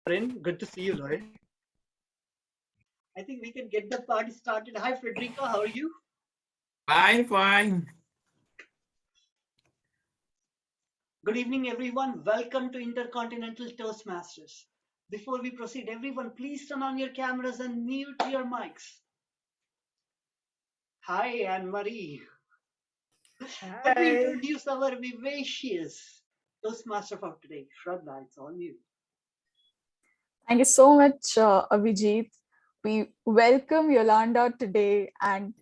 Friend, good to see you, Lloyd. I think we can get the party started. Hi, Frederica. How are you? Fine, fine. Good evening, everyone. Welcome to Intercontinental Toastmasters. Before we proceed, everyone, please turn on your cameras and mute your mics. Hi, Anne Marie. Let me Hey. introduce our vivacious Toastmaster for today. Shraddha, it's all you. Thank you so much, Abhijit. We welcome Yolanda today, and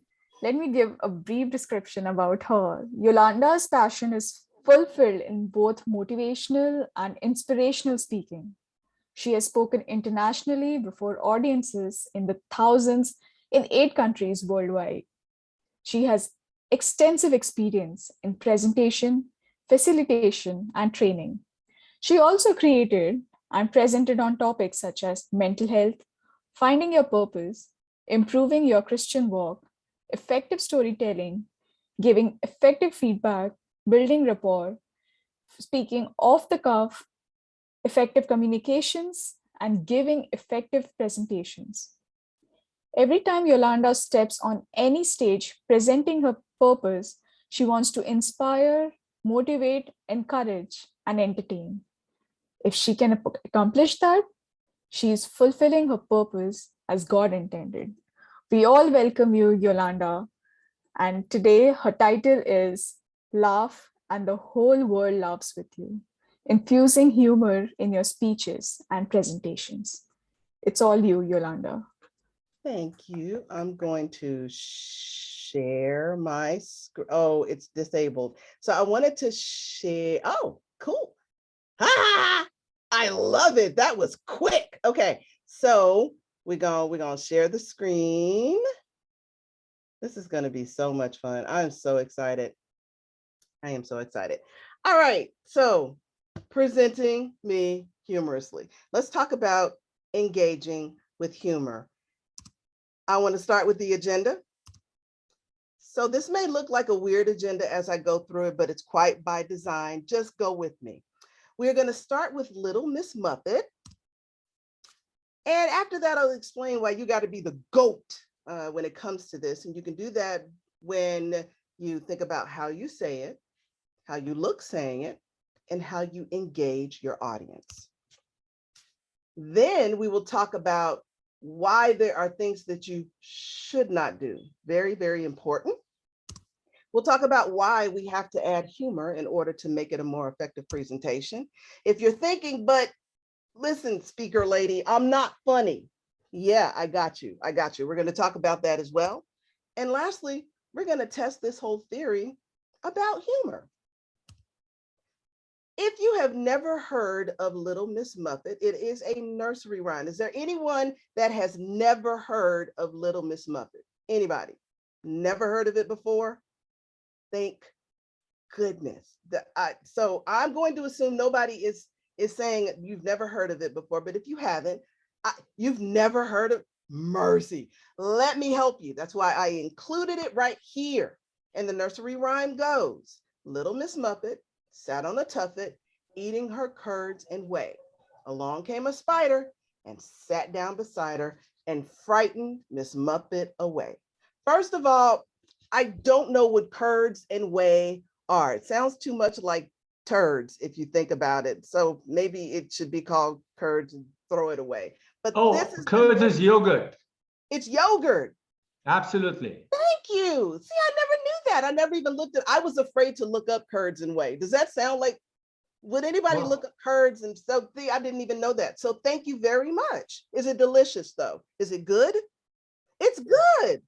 let me give a brief description about her. Yolanda's passion is fulfilled in both motivational and inspirational speaking. She has spoken internationally before audiences in the thousands in 8 countries worldwide. She has extensive experience in presentation, facilitation, and training. She also created and presented on topics such as mental health, finding your purpose, improving your Christian walk, effective storytelling, giving effective feedback, building rapport, speaking off the cuff, effective communications, and giving effective presentations. Every time Yolanda steps on any stage presenting her purpose, she wants to inspire, motivate, encourage, and entertain. If she can accomplish that, she is fulfilling her purpose as God intended. We all welcome you, Yolanda. And today her title is Laugh and the Whole World Laughs with You, infusing humor in your speeches and presentations. It's all you, Yolanda. Thank you. I'm going to share my screen. Oh, it's disabled. So I wanted to share. Oh, cool. Ah, I love it. That was quick. Okay, so we're gonna share the screen. This is gonna be so much fun. I'm so excited. I am so excited. All right, so presenting me humorously. Let's talk about engaging with humor. I want to start with the agenda. So this may look like a weird agenda as I go through it, but it's quite by design. Just go with me. We're going to start with Little Miss Muffet. And after that, I'll explain why you got to be the GOAT when it comes to this. And you can do that when you think about how you say it, how you look saying it, and how you engage your audience. Then we will talk about why there are things that you should not do. Very, very important. We'll talk about why we have to add humor in order to make it a more effective presentation. If you're thinking, but listen, speaker lady, I'm not funny. Yeah, I got you. I got you. We're going to talk about that as well. And lastly, we're going to test this whole theory about humor. If you have never heard of Little Miss Muffet, it is a nursery rhyme. Is there anyone that has never heard of Little Miss Muffet? Anybody? Never heard of it before? Thank goodness. So I'm going to assume nobody is saying you've never heard of it before, but if you haven't, you've never heard of mercy. Let me help you. That's why I included it right here. And the nursery rhyme goes, Little Miss Muffet sat on a tuffet, eating her curds and whey. Along came a spider and sat down beside her and frightened Miss Muffet away. First of all, I don't know what curds and whey are. It sounds too much like turds if you think about it. So maybe it should be called curds and throw it away. But this is curds is yogurt. It's yogurt. Absolutely. Thank you. See, I never knew that. I never even looked at, I was afraid to look up curds and whey. Does that sound like, would anybody look up curds? And so I didn't even know that. So thank you very much. Is it delicious though? Is it good? It's good.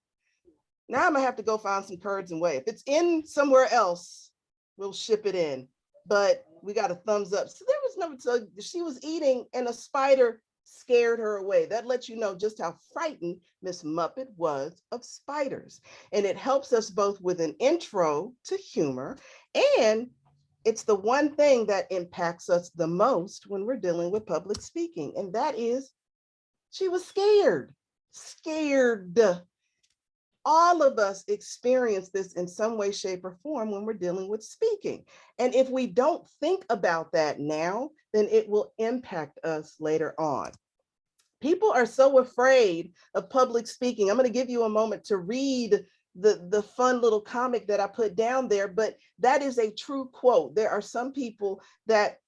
Now I'm gonna have to go find some curds and whey. If it's in somewhere else, we'll ship it in. But we got a thumbs up. So there was no, so she was eating and a spider scared her away. That lets you know just how frightened Miss Muffet was of spiders. And it helps us both with an intro to humor, and it's the one thing that impacts us the most when we're dealing with public speaking. And that is, she was scared. All of us experience this in some way, shape, or form when we're dealing with speaking. And if we don't think about that now, then it will impact us later on. People are so afraid of public speaking. I'm going to give you a moment to read the fun little comic that I put down there, but that is a true quote. There are some people that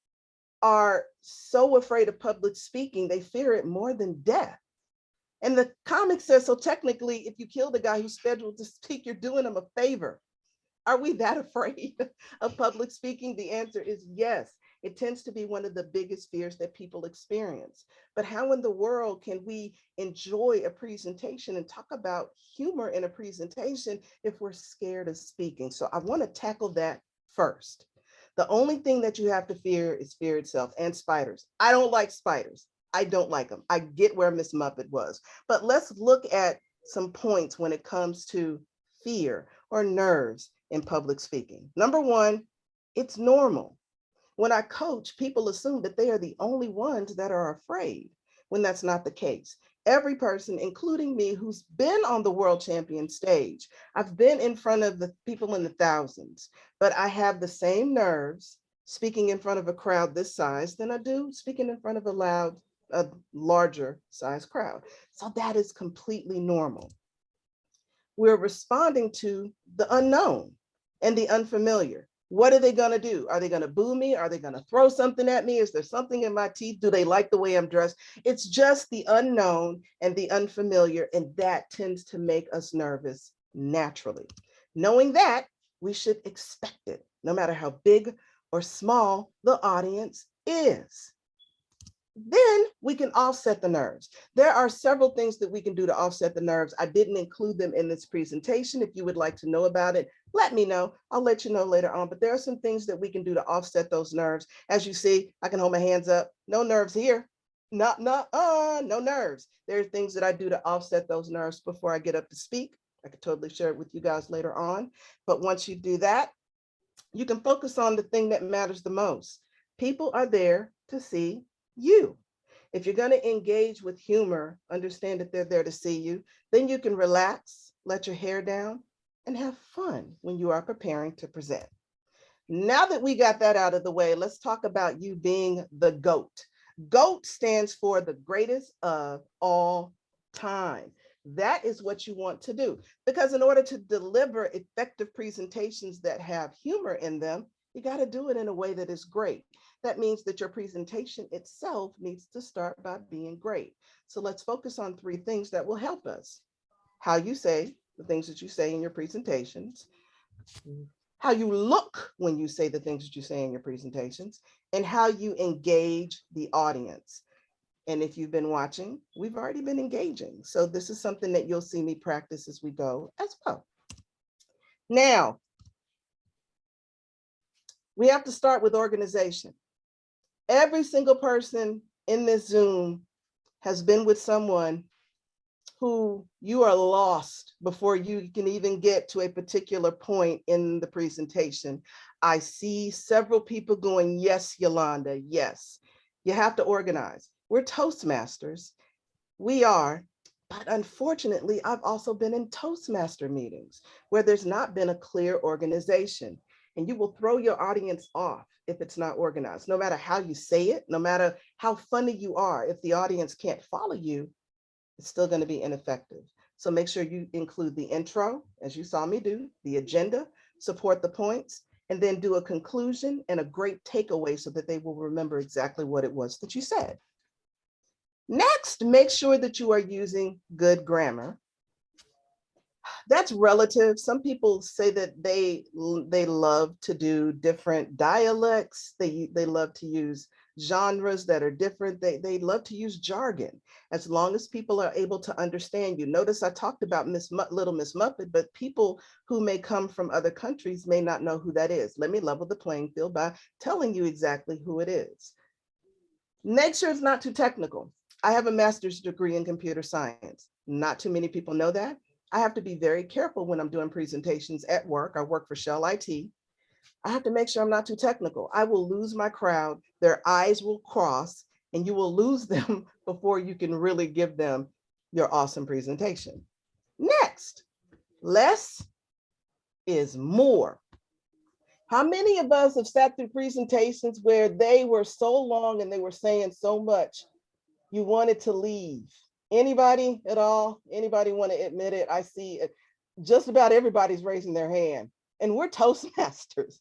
are so afraid of public speaking, they fear it more than death. And the comic says, so technically, if you kill the guy who's scheduled to speak, you're doing him a favor. Are we that afraid of public speaking? The answer is yes. It tends to be one of the biggest fears that people experience. But how in the world can we enjoy a presentation and talk about humor in a presentation if we're scared of speaking? So I want to tackle that first. The only thing that you have to fear is fear itself and spiders. I don't like spiders. I don't like them. I get where Miss Muppet was, but let's look at some points when it comes to fear or nerves in public speaking. Number one, it's normal. When I coach, people assume that they are the only ones that are afraid, when that's not the case. Every person, including me, who's been on the world champion stage, I've been in front of the people in the thousands, but I have the same nerves speaking in front of a crowd this size than I do speaking in front of a larger size crowd. So that is completely normal. We're responding to the unknown and the unfamiliar. What are they going to do? Are they going to boo me? Are they going to throw something at me? Is there something in my teeth? Do they like the way I'm dressed? It's just the unknown and the unfamiliar, and that tends to make us nervous naturally. Knowing that, we should expect it, no matter how big or small the audience is. Then we can offset the nerves. There are several things that we can do to offset the nerves. I didn't include them in this presentation. If you would like to know about it, let me know. I'll let you know later on, but there are some things that we can do to offset those nerves. As you see, I can hold my hands up. No nerves here. No nerves. There are things that I do to offset those nerves before I get up to speak. I could totally share it with you guys later on. But once you do that, you can focus on the thing that matters the most. People are there to see you. If you're going to engage with humor, understand that they're there to see you, then you can relax, let your hair down, and have fun when you are preparing to present. Now that we got that out of the way, let's talk about you being the GOAT. GOAT stands for the greatest of all time. That is what you want to do, because in order to deliver effective presentations that have humor in them, you got to do it in a way that is great. That means that your presentation itself needs to start by being great. So let's focus on 3 things that will help us. How you say the things that you say in your presentations, how you look when you say the things that you say in your presentations, and how you engage the audience. And if you've been watching, we've already been engaging. So this is something that you'll see me practice as we go as well. Now, we have to start with organization. Every single person in this Zoom has been with someone who you are lost before you can even get to a particular point in the presentation. I see several people going, yes, Yolanda, yes. You have to organize. We're Toastmasters. We are, but unfortunately, I've also been in Toastmaster meetings where there's not been a clear organization, and you will throw your audience off if it's not organized. No matter how you say it, no matter how funny you are, if the audience can't follow you, it's still going to be ineffective. So make sure you include the intro, as you saw me do, the agenda, support the points, and then do a conclusion and a great takeaway so that they will remember exactly what it was that you said. Next, make sure that you are using good grammar. That's relative. Some people say that they love to do different dialects. They love to use genres that are different. They love to use jargon, as long as people are able to understand you. Notice I talked about Little Miss Muppet, but people who may come from other countries may not know who that is. Let me level the playing field by telling you exactly who it is. Make sure it's not too technical. I have a master's degree in computer science. Not too many people know that. I have to be very careful when I'm doing presentations at work. I work for Shell IT. I have to make sure I'm not too technical. I will lose my crowd. Their eyes will cross, and you will lose them before you can really give them your awesome presentation. Next, Less is more. How many of us have sat through presentations where they were so long and they were saying so much, you wanted to leave? Anybody at all? Anybody want to admit it? I see it. Just about everybody's raising their hand, and we're Toastmasters.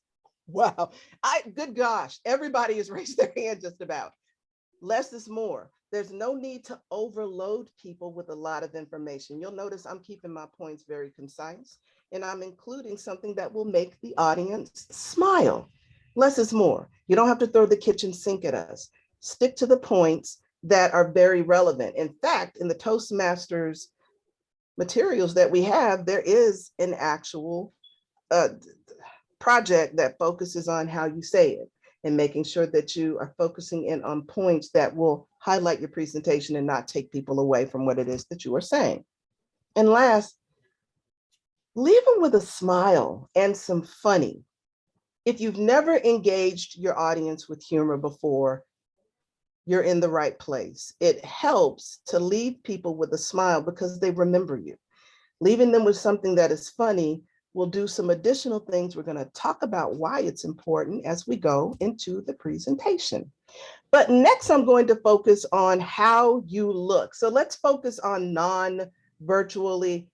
Wow. Good gosh, everybody has raised their hand just about. Less is more. There's no need to overload people with a lot of information. You'll notice I'm keeping my points very concise, and I'm including something that will make the audience smile. Less is more. You don't have to throw the kitchen sink at us. Stick to the points that are very relevant. In fact, in the Toastmasters materials that we have, there is an actual project that focuses on how you say it and making sure that you are focusing in on points that will highlight your presentation and not take people away from what it is that you are saying. And last, leave them with a smile and some funny. If you've never engaged your audience with humor before, you're in the right place. It helps to leave people with a smile because they remember you. Leaving them with something that is funny will do some additional things. We're going to talk about why it's important as we go into the presentation. But next, I'm going to focus on how you look. So let's focus on non-virtually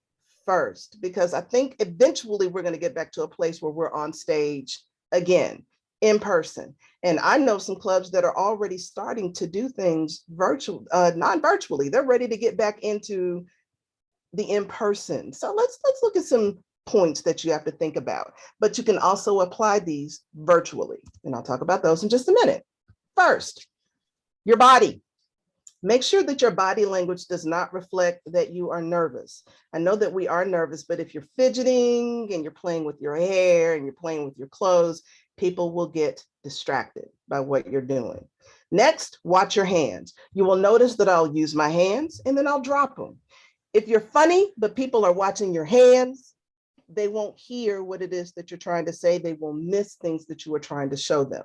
first, because I think eventually we're going to get back to a place where we're on stage again, in person. And I know some clubs that are already starting to do things virtual, non-virtually. They're ready to get back into the in-person. So let's look at some points that you have to think about, but you can also apply these virtually. And I'll talk about those in just a minute. First, your body. Make sure that your body language does not reflect that you are nervous. I know that we are nervous, but if you're fidgeting and you're playing with your hair and you're playing with your clothes, people will get distracted by what you're doing. Next, watch your hands. You will notice that I'll use my hands and then I'll drop them. If you're funny, but people are watching your hands, they won't hear what it is that you're trying to say. They will miss things that you are trying to show them.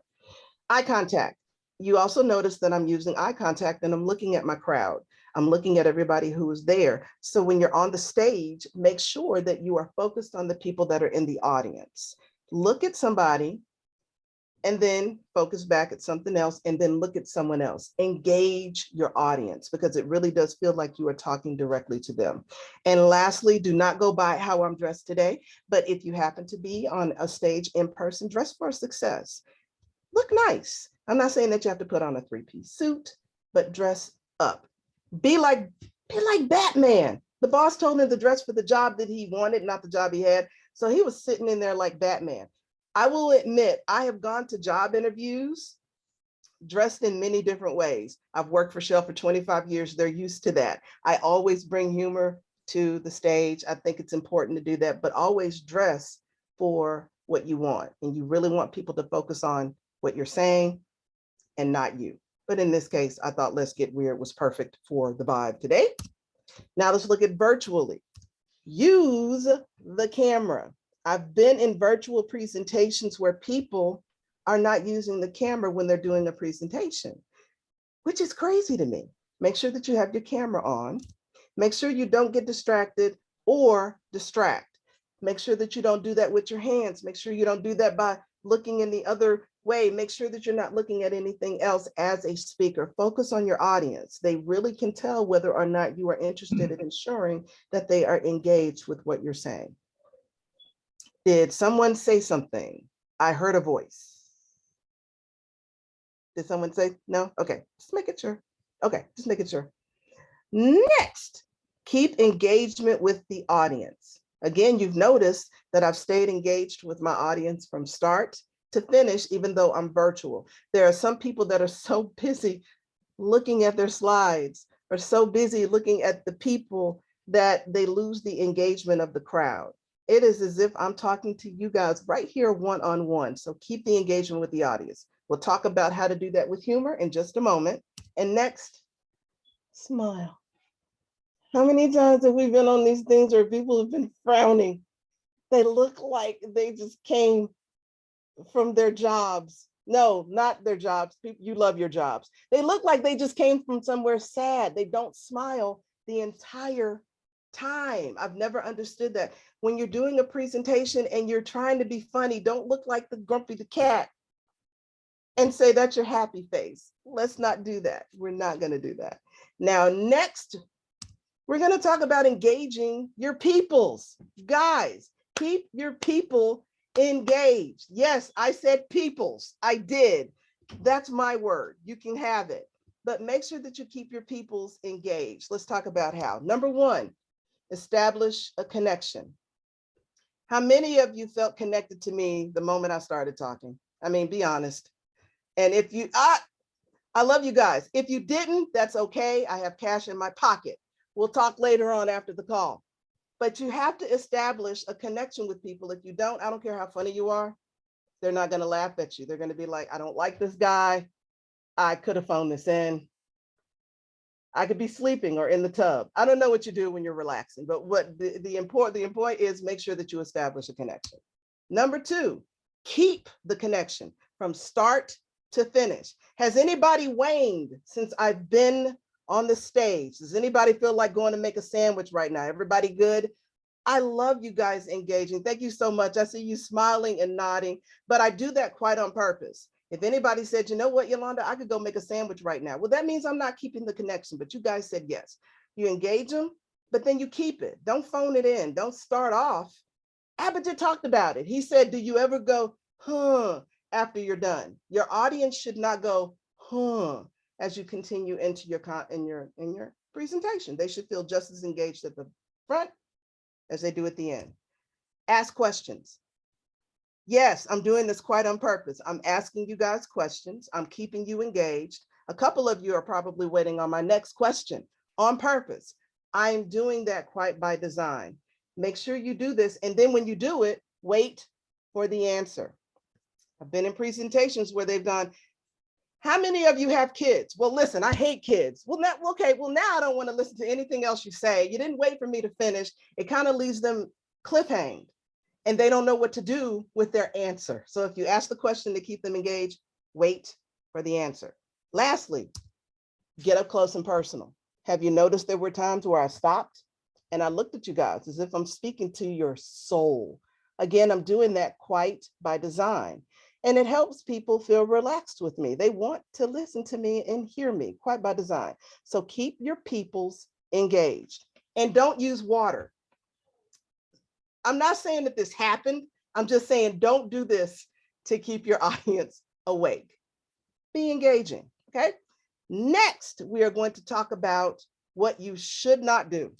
Eye contact. You also notice that I'm using eye contact and I'm looking at my crowd. I'm looking at everybody who is there. So when you're on the stage, make sure that you are focused on the people that are in the audience. Look at somebody and then focus back at something else and then look at someone else. Engage your audience because it really does feel like you are talking directly to them. And lastly, do not go by how I'm dressed today, but if you happen to be on a stage in person, dress for success. Look nice. I'm not saying that you have to put on a three-piece suit, but dress up. Be like Batman. The boss told him to dress for the job that he wanted, not the job he had. So he was sitting in there like Batman. I will admit, I have gone to job interviews dressed in many different ways. I've worked for Shell for 25 years. They're used to that. I always bring humor to the stage. I think it's important to do that, but always dress for what you want. And you really want people to focus on what you're saying and not you. But in this case, I thought Let's Get Weird was perfect for the vibe today. Now let's look at virtually. Use the camera. I've been in virtual presentations where people are not using the camera when they're doing a presentation, which is crazy to me. Make sure that you have your camera on. Make sure you don't get distracted or distract. Make sure that you don't do that with your hands. Make sure you don't do that by looking in the other way. Make sure that you're not looking at anything else as a speaker. Focus on your audience. They really can tell whether or not you are interested in ensuring that they are engaged with what you're saying. Did someone say something? I heard a voice. Did someone say no? Okay, just making sure. Okay, just making sure. Next, keep engagement with the audience. Again, you've noticed that I've stayed engaged with my audience from start to finish, even though I'm virtual. There are some people that are so busy looking at their slides or so busy looking at the people that they lose the engagement of the crowd. It is as if I'm talking to you guys right here one-on-one. So keep the engagement with the audience. We'll talk about how to do that with humor in just a moment. And next, smile. How many times have we been on these things where people have been frowning? They look like they just came from their jobs. No, not their jobs. You love your jobs. They look like they just came from somewhere sad. They don't smile the entire Time. I've never understood that. When you're doing a presentation and you're trying to be funny, don't look like the Grumpy the cat and say that's your happy face. Let's not do that. We're not going to do that. Now, next, we're going to talk about engaging your peoples. Guys, keep your people engaged. Yes, I said peoples. I did. That's my word. You can have it. But make sure that you keep your peoples engaged. Let's talk about how. Number one, establish a connection. How many of you felt connected to me the moment I started talking? I mean, be honest. And if you, I love you guys. If you didn't, that's okay. I have cash in my pocket. We'll talk later on after the call. But you have to establish a connection with people. If you don't, I don't care how funny you are, they're not going to laugh at you. They're going to be like, I don't like this guy. I could have phoned this in. I could be sleeping or in the tub. I don't know what you do when you're relaxing, but what the important is make sure that you establish a connection. Number two, keep the connection from start to finish. Has anybody waned since I've been on the stage? Does anybody feel like going to make a sandwich right now? Everybody good? I love you guys engaging. Thank you so much. I see you smiling and nodding, but I do that quite on purpose. If anybody said, you know what, Yolanda, I could go make a sandwich right now. Well, that means I'm not keeping the connection, but you guys said yes. You engage them, but then you keep it. Don't phone it in. Don't start off. Abhijit talked about it. He said, do you ever go, after you're done? Your audience should not go, as you continue into your presentation. They should feel just as engaged at the front as they do at the end. Ask questions. Yes, I'm doing this quite on purpose. I'm asking you guys questions. I'm keeping you engaged. A couple of you are probably waiting on my next question on purpose. I'm doing that quite by design. Make sure you do this. And then when you do it, wait for the answer. I've been in presentations where they've gone, how many of you have kids? Well, listen, I hate kids. Well, now I don't want to listen to anything else you say. You didn't wait for me to finish. It kind of leaves them cliffhanged and they don't know what to do with their answer. So if you ask the question to keep them engaged, wait for the answer. Lastly, get up close and personal. Have you noticed there were times where I stopped and I looked at you guys as if I'm speaking to your soul? Again, I'm doing that quite by design. And it helps people feel relaxed with me. They want to listen to me and hear me quite by design. So keep your peoples engaged and don't use water. I'm not saying that this happened. I'm just saying don't do this to keep your audience awake. Be engaging, okay? Next, we are going to talk about what you should not do.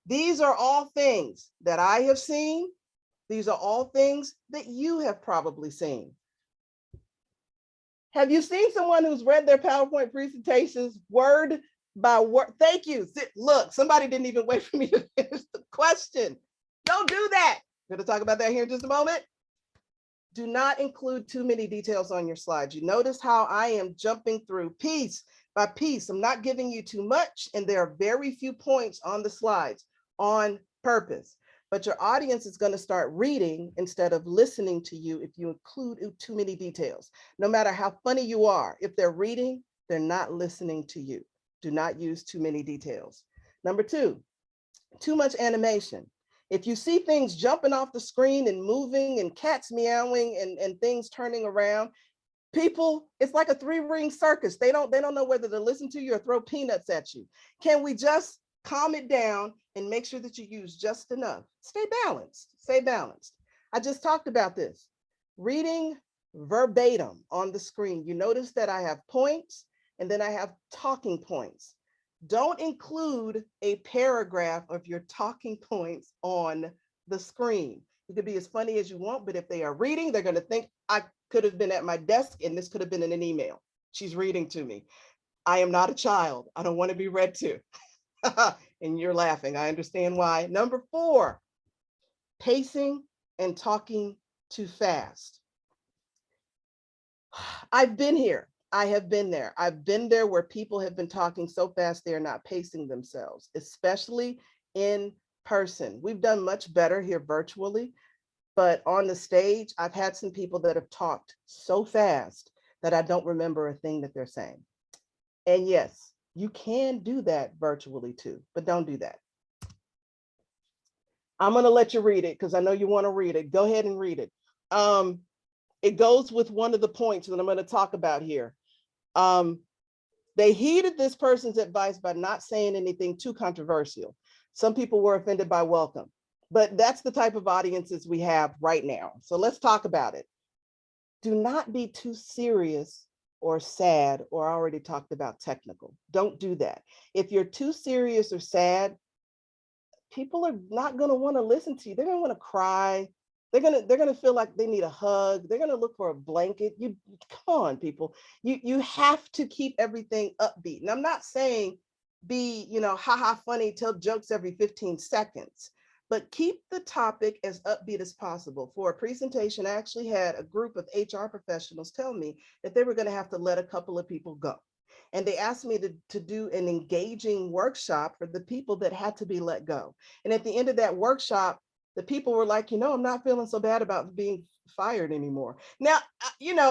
These are all things that I have seen. These are all things that you have probably seen. Have you seen someone who's read their PowerPoint presentations word by word? Thank you. Look, somebody didn't even wait for me to finish the question. Don't do that. We're going to talk about that here in just a moment. Do not include too many details on your slides. You notice how I am jumping through piece by piece. I'm not giving you too much, and there are very few points on the slides on purpose. But your audience is going to start reading instead of listening to you if you include too many details. No matter how funny you are, if they're reading, they're not listening to you. Do not use too many details. Number two, too much animation. If you see things jumping off the screen and moving and cats meowing and things turning around, people, it's like a three-ring circus. They don't know whether to listen to you or throw peanuts at you. Can we just calm it down and make sure that you use just enough? Stay balanced, stay balanced. I just talked about this. Reading verbatim on the screen. You notice that I have points and then I have talking points. Don't include a paragraph of your talking points on the screen. You could be as funny as you want, but if they are reading, they're going to think I could have been at my desk and this could have been in an email. She's reading to me. I am not a child. I don't want to be read to. And you're laughing. I understand why. Number four, pacing and talking too fast. I've been here. I have been there. I've been there where people have been talking so fast they're not pacing themselves, especially in person. We've done much better here virtually, but on the stage, I've had some people that have talked so fast that I don't remember a thing that they're saying. And yes, you can do that virtually too, but don't do that. I'm going to let you read it because I know you want to read it. Go ahead and read it. It goes with one of the points that I'm going to talk about here. They heeded this person's advice by not saying anything too controversial. Some people were offended by welcome, but that's the type of audiences we have right now. So let's talk about it. Do not be too serious or sad, or I already talked about technical. Don't do that. If you're too serious or sad, people are not going to want to listen to you. They're going to want to cry. They're going to feel like they need a hug. They're going to look for a blanket. You come on, people. You have to keep everything upbeat. And I'm not saying be, haha funny, tell jokes every 15 seconds, but keep the topic as upbeat as possible. For a presentation, I actually had a group of HR professionals tell me that they were going to have to let a couple of people go. And they asked me to do an engaging workshop for the people that had to be let go. And at the end of that workshop, the people were like, I'm not feeling so bad about being fired anymore. Now,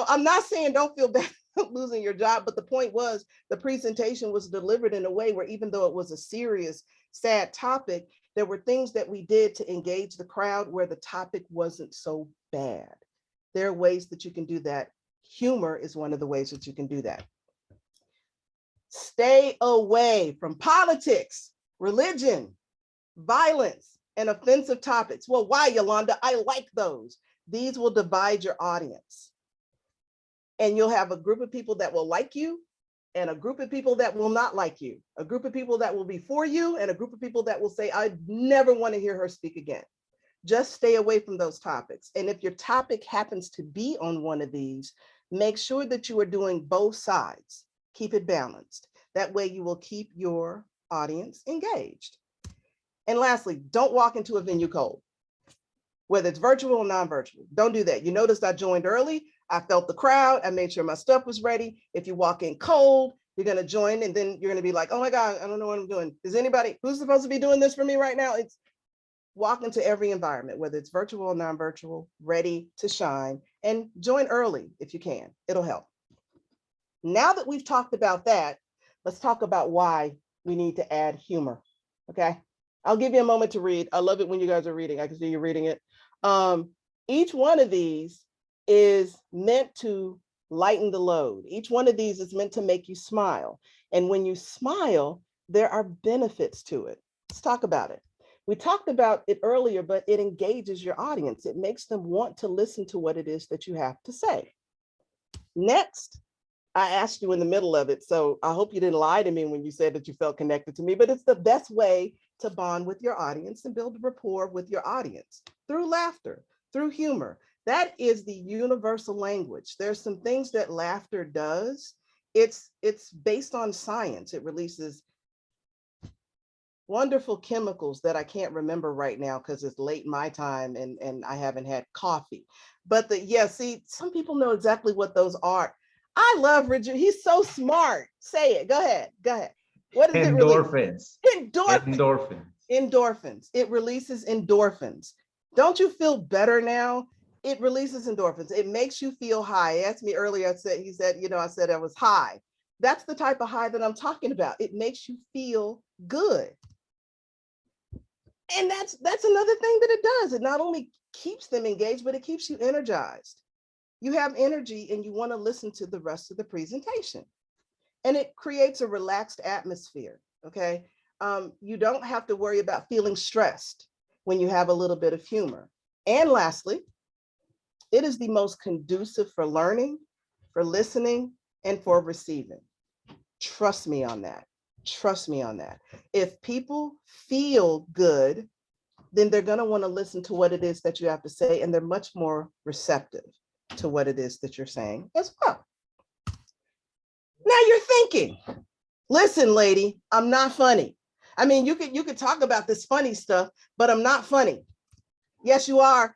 I'm not saying don't feel bad losing your job, but the point was the presentation was delivered in a way where even though it was a serious, sad topic, there were things that we did to engage the crowd where the topic wasn't so bad. There are ways that you can do that. Humor is one of the ways that you can do that. Stay away from politics, religion, violence, and offensive topics. Well, why, Yolanda? I like those. These will divide your audience. And you'll have a group of people that will like you and a group of people that will not like you, a group of people that will be for you and a group of people that will say, I never want to hear her speak again. Just stay away from those topics. And if your topic happens to be on one of these, make sure that you are doing both sides. Keep it balanced. That way you will keep your audience engaged. And lastly, don't walk into a venue cold, whether it's virtual or non-virtual. Don't do that. You noticed I joined early. I felt the crowd. I made sure my stuff was ready. If you walk in cold, you're going to join and then you're going to be like, oh my God, I don't know what I'm doing. Is anybody who's supposed to be doing this for me right now? It's walk into every environment, whether it's virtual or non-virtual, ready to shine, and join early if you can. It'll help. Now that we've talked about that, let's talk about why we need to add humor. Okay. I'll give you a moment to read. I love it when you guys are reading. I can see you reading it. Each one of these is meant to lighten the load. Each one of these is meant to make you smile. And when you smile, there are benefits to it. Let's talk about it. We talked about it earlier, but it engages your audience. It makes them want to listen to what it is that you have to say. Next, I asked you in the middle of it, so I hope you didn't lie to me when you said that you felt connected to me, but it's the best way to bond with your audience and build rapport with your audience through laughter, through humor. That is the universal language. There's some things that laughter does. It's based on science. It releases wonderful chemicals that I can't remember right now because it's late my time and I haven't had coffee. But see, some people know exactly what those are. I love Richard. He's so smart. Say it. Go ahead. Go ahead. What is Endorphins. it? Endorphins. Endorphins. It releases endorphins. Don't you feel better now? It releases endorphins. It makes you feel high. He asked me earlier, I said I was high. That's the type of high that I'm talking about. It makes you feel good. And that's another thing that it does. It not only keeps them engaged, but it keeps you energized. You have energy and you want to listen to the rest of the presentation. And it creates a relaxed atmosphere, okay? You don't have to worry about feeling stressed when you have a little bit of humor. And lastly, it is the most conducive for learning, for listening, and for receiving. Trust me on that. Trust me on that. If people feel good, then they're going to want to listen to what it is that you have to say, and they're much more receptive to what it is that you're saying as well. Now you're thinking, listen, lady, I'm not funny. I mean, you could talk about this funny stuff, but I'm not funny. Yes, you are.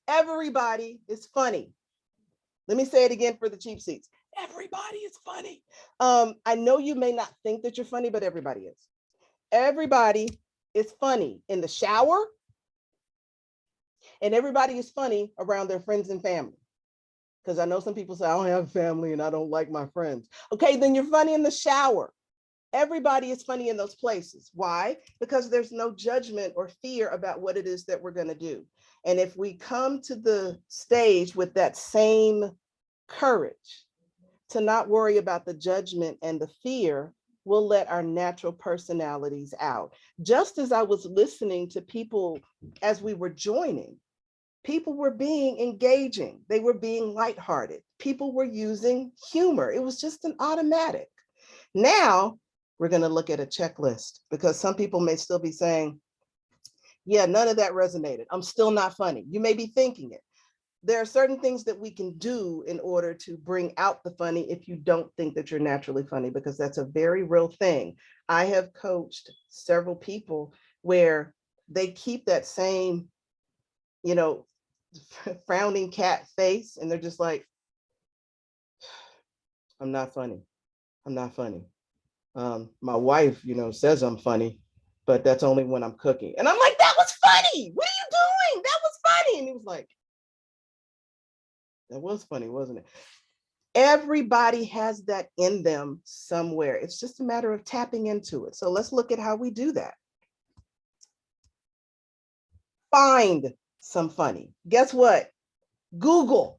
Everybody is funny. Let me say it again for the cheap seats. Everybody is funny. I know you may not think that you're funny, but everybody is. Everybody is funny in the shower, and everybody is funny around their friends and family. Because I know some people say, I don't have family and I don't like my friends. Okay, then you're funny in the shower. Everybody is funny in those places. Why? Because there's no judgment or fear about what it is that we're going to do. And if we come to the stage with that same courage to not worry about the judgment and the fear, we'll let our natural personalities out. Just as I was listening to people as we were joining, people were being engaging. They were being lighthearted. People were using humor. It was just an automatic. Now we're going to look at a checklist because some people may still be saying, yeah, none of that resonated. I'm still not funny. You may be thinking it. There are certain things that we can do in order to bring out the funny if you don't think that you're naturally funny, because that's a very real thing. I have coached several people where they keep that same, frowning cat face, and they're just like, I'm not funny. I'm not funny. My wife, says I'm funny, but that's only when I'm cooking. And I'm like, that was funny. What are you doing? That was funny. And he was like, that was funny, wasn't it? Everybody has that in them somewhere. It's just a matter of tapping into it. So let's look at how we do that. Find some funny. Guess what? Google.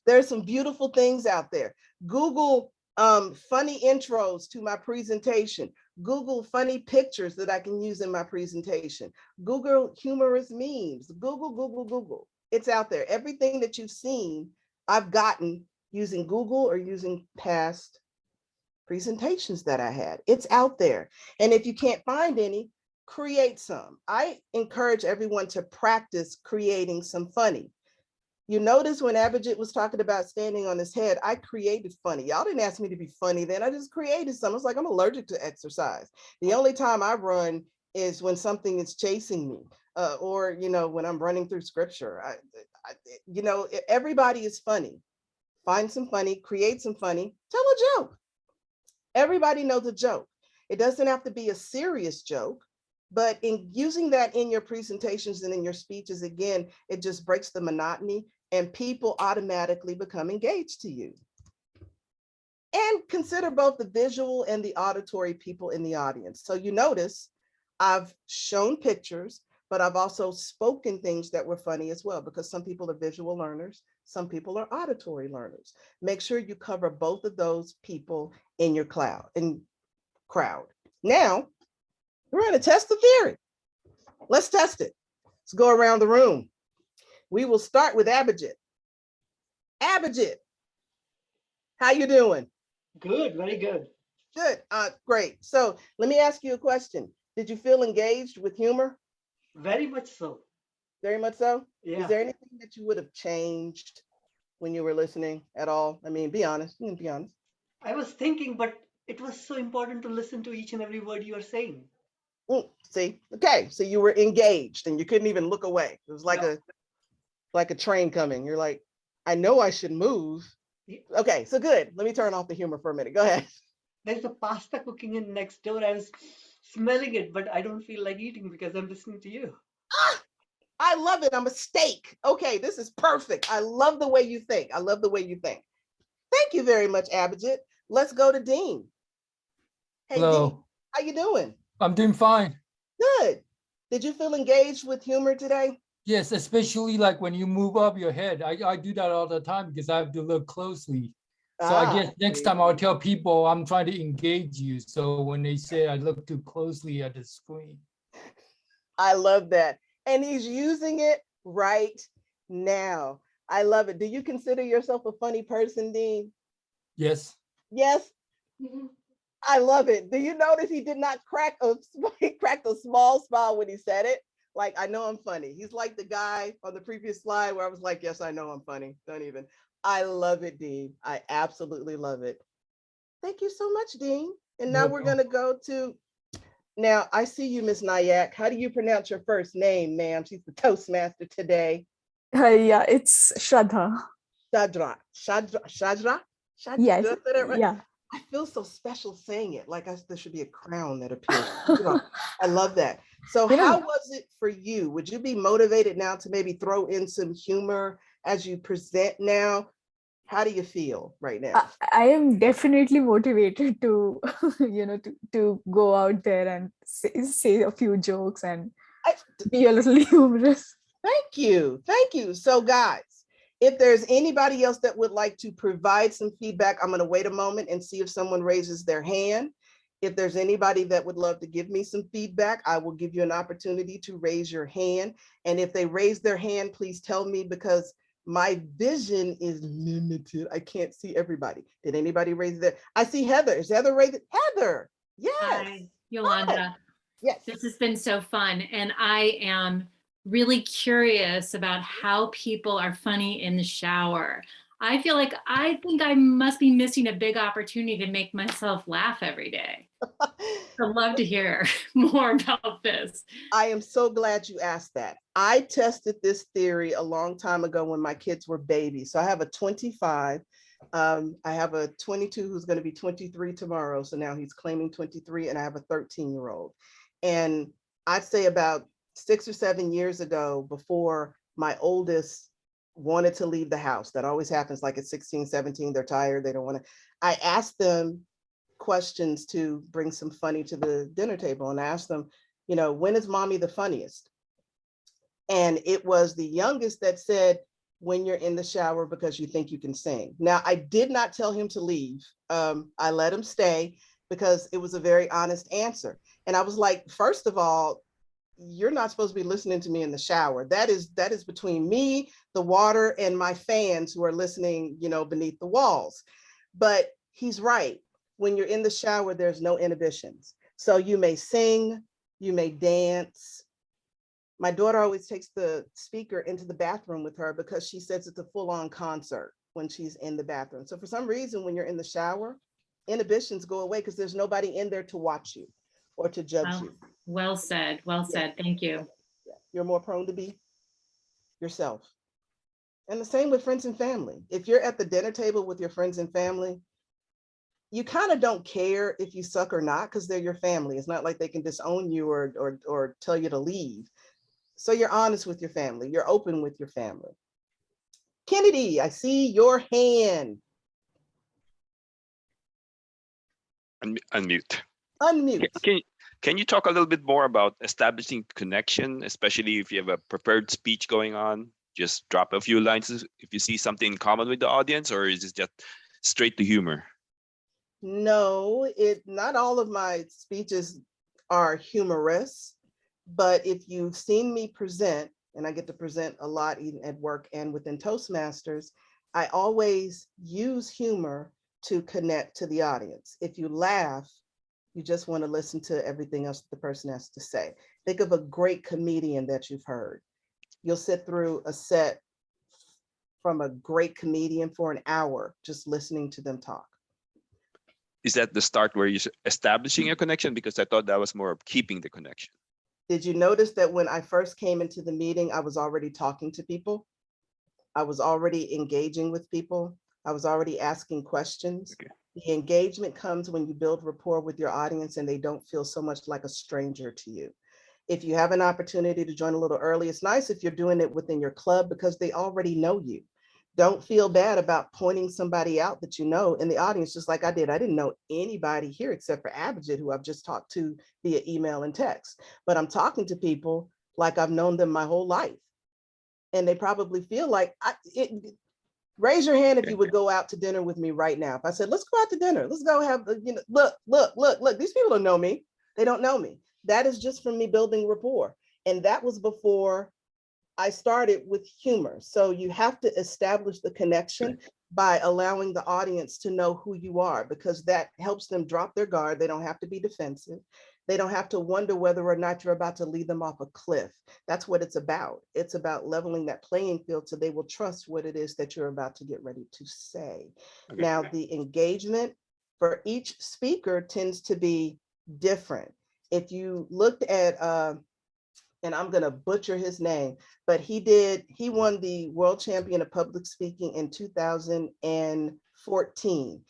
There's some beautiful things out there. Google funny intros to my presentation. Google funny pictures that I can use in my presentation. Google humorous memes. Google. It's out there. Everything that you've seen, I've gotten using Google or using past presentations that I had. It's out there. And if you can't find any, create some. I encourage everyone to practice creating some funny. You notice when Abhijit was talking about standing on his head, I created funny. Y'all didn't ask me to be funny then. I just created some. I was like, I'm allergic to exercise. The only time I run is when something is chasing me, or when I'm running through scripture. Everybody is funny. Find some funny, create some funny, tell a joke. Everybody knows a joke. It doesn't have to be a serious joke, but in using that in your presentations and in your speeches, again, it just breaks the monotony and people automatically become engaged to you. And consider both the visual and the auditory people in the audience. So you notice I've shown pictures, but I've also spoken things that were funny as well, because some people are visual learners, some people are auditory learners. Make sure you cover both of those people in your crowd. Now, we're going to test the theory. Let's test it. Let's go around the room. We will start with Abhijit. Abhijit, how you doing? Good, very good. Good, great. So let me ask you a question. Did you feel engaged with humor? Very much so. Very much so? Yeah. Is there anything that you would have changed when you were listening at all? I mean, be honest, you can be honest. I was thinking, but it was so important to listen to each and every word you are saying. See, okay, so you were engaged and you couldn't even look away. It was like a train coming. You're like, I know I should move. Yeah. Okay, so good. Let me turn off the humor for a minute. Go ahead. There's a pasta cooking in next door. I was smelling it, but I don't feel like eating because I'm listening to you. I love it. I'm a steak. Okay, this is perfect. I love the way you think. Thank you very much, Abhijit. Let's go to Dean. Hey, Hello. Dean, how you doing? I'm doing fine. Good. Did you feel engaged with humor today? Yes, especially like when you move up your head. I do that all the time because I have to look closely. So I guess next time I'll tell people I'm trying to engage you. So when they say I look too closely at the screen. I love that. And he's using it right now. I love it. Do you consider yourself a funny person, Dean? Yes. Yes. I love it. Do you notice he did not he cracked a small smile when he said it? Like, I know I'm funny. He's like the guy on the previous slide where I was like, yes, I know I'm funny. Don't even. I love it, Dean. I absolutely love it. Thank you so much, Dean. And now we're going to go to, now I see you, Miss Nayak. How do you pronounce your first name, ma'am? She's the Toastmaster today. Yeah, it's Shraddha. Shadra? Yes. Did I say that right? Yeah. I feel so special saying it. Like there should be a crown that appears. I love that. So how was it for you? Would you be motivated now to maybe throw in some humor as you present now? How do you feel right I, now? I am definitely motivated to, to go out there and say a few jokes and I, be a little humorous. Thank you. Thank you. So guys, if there's anybody else that would like to provide some feedback, I'm going to wait a moment and see if someone raises their hand. If there's anybody that would love to give me some feedback, I will give you an opportunity to raise your hand. And if they raise their hand, please tell me, because my vision is limited. I can't see everybody. Did anybody raise their? I see Heather. Is Heather raised? Heather. Yes. Hi, Yolanda. Yes. This has been so fun. And I am really curious about how people are funny in the shower. I feel like I think I must be missing a big opportunity to make myself laugh every day. I'd love to hear more about this. I am so glad you asked that. I tested this theory a long time ago when my kids were babies. So I have a 25. I have a 22 who's going to be 23 tomorrow. So now he's claiming 23, and I have a 13-year-old. And I'd say about 6 or 7 years ago, before my oldest wanted to leave the house, that always happens, like at 16, 17, they're tired, they don't want to. I asked them questions to bring some funny to the dinner table, and I asked them, you know, when is mommy the funniest? And it was the youngest that said, when you're in the shower because you think you can sing. Now, I did not tell him to leave. I let him stay because it was a very honest answer. And I was like, first of all, you're not supposed to be listening to me in the shower. That is between me, the water, and my fans who are listening, you know, beneath the walls. But he's right. When you're in the shower, there's no inhibitions. So you may sing, you may dance. My daughter always takes the speaker into the bathroom with her because she says it's a full-on concert when she's in the bathroom. So for some reason, when you're in the shower, inhibitions go away because there's nobody in there to watch you or to judge you. Well said. Well said. Thank you. You're more prone to be yourself. And the same with friends and family. If you're at the dinner table with your friends and family, you kind of don't care if you suck or not because they're your family. It's not like they can disown you or tell you to leave. So you're honest with your family. You're open with your family. Kennedy, I see your hand. Unmute. Unmute. Can you talk a little bit more about establishing connection, especially if you have a prepared speech going on? Just drop a few lines if you see something in common with the audience, or is it just straight to humor? No, not all of my speeches are humorous, but if you've seen me present, and I get to present a lot even at work and within Toastmasters, I always use humor to connect to the audience. If you laugh, you just want to listen to everything else the person has to say. Think of a great comedian that you've heard. You'll sit through a set from a great comedian for an hour, just listening to them talk. Is that the start where you're establishing a connection? Because I thought that was more of keeping the connection. Did you notice that when I first came into the meeting, I was already talking to people? I was already engaging with people. I was already asking questions. Okay. The engagement comes when you build rapport with your audience and they don't feel so much like a stranger to you. If you have an opportunity to join a little early, it's nice if you're doing it within your club because they already know you. Don't feel bad about pointing somebody out that you know in the audience, just like I did. I didn't know anybody here except for Abhijit, who I've just talked to via email and text. But I'm talking to people like I've known them my whole life. And they probably feel like, raise your hand if you would go out to dinner with me right now. If I said, let's go out to dinner, let's go have, look, these people don't know me. They don't know me. That is just from me building rapport. And that was before I started with humor. So you have to establish the connection by allowing the audience to know who you are, because that helps them drop their guard. They don't have to be defensive. They don't have to wonder whether or not you're about to lead them off a cliff. That's what it's about. It's about leveling that playing field so they will trust what it is that you're about to get ready to say. Okay. Now, the engagement for each speaker tends to be different. If you looked at, and I'm going to butcher his name, but he won the world champion of public speaking in 2014.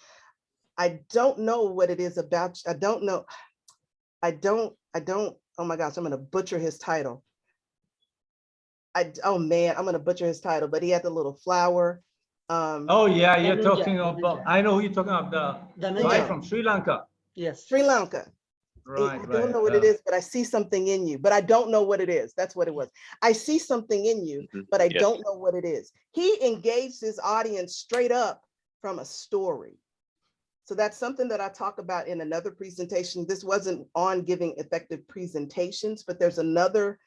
I don't know what it is about. I don't, oh my gosh, I'm going to butcher his title. Oh man, I'm going to butcher his title, but he had the little flower Oh, yeah, you're Dhananjay, talking about, Dhananjay. I know who you're talking about, the Dhananjay. guy from Sri Lanka. Yes. Sri Lanka. Right, I right. don't know what it is, but I see something in you, but I don't know what it is. That's what it was. I see something in you, Mhm. but I Yes. don't know what it is. He engaged his audience straight up from a story. So that's something that I talk about in another presentation. This wasn't on giving effective presentations, but there's another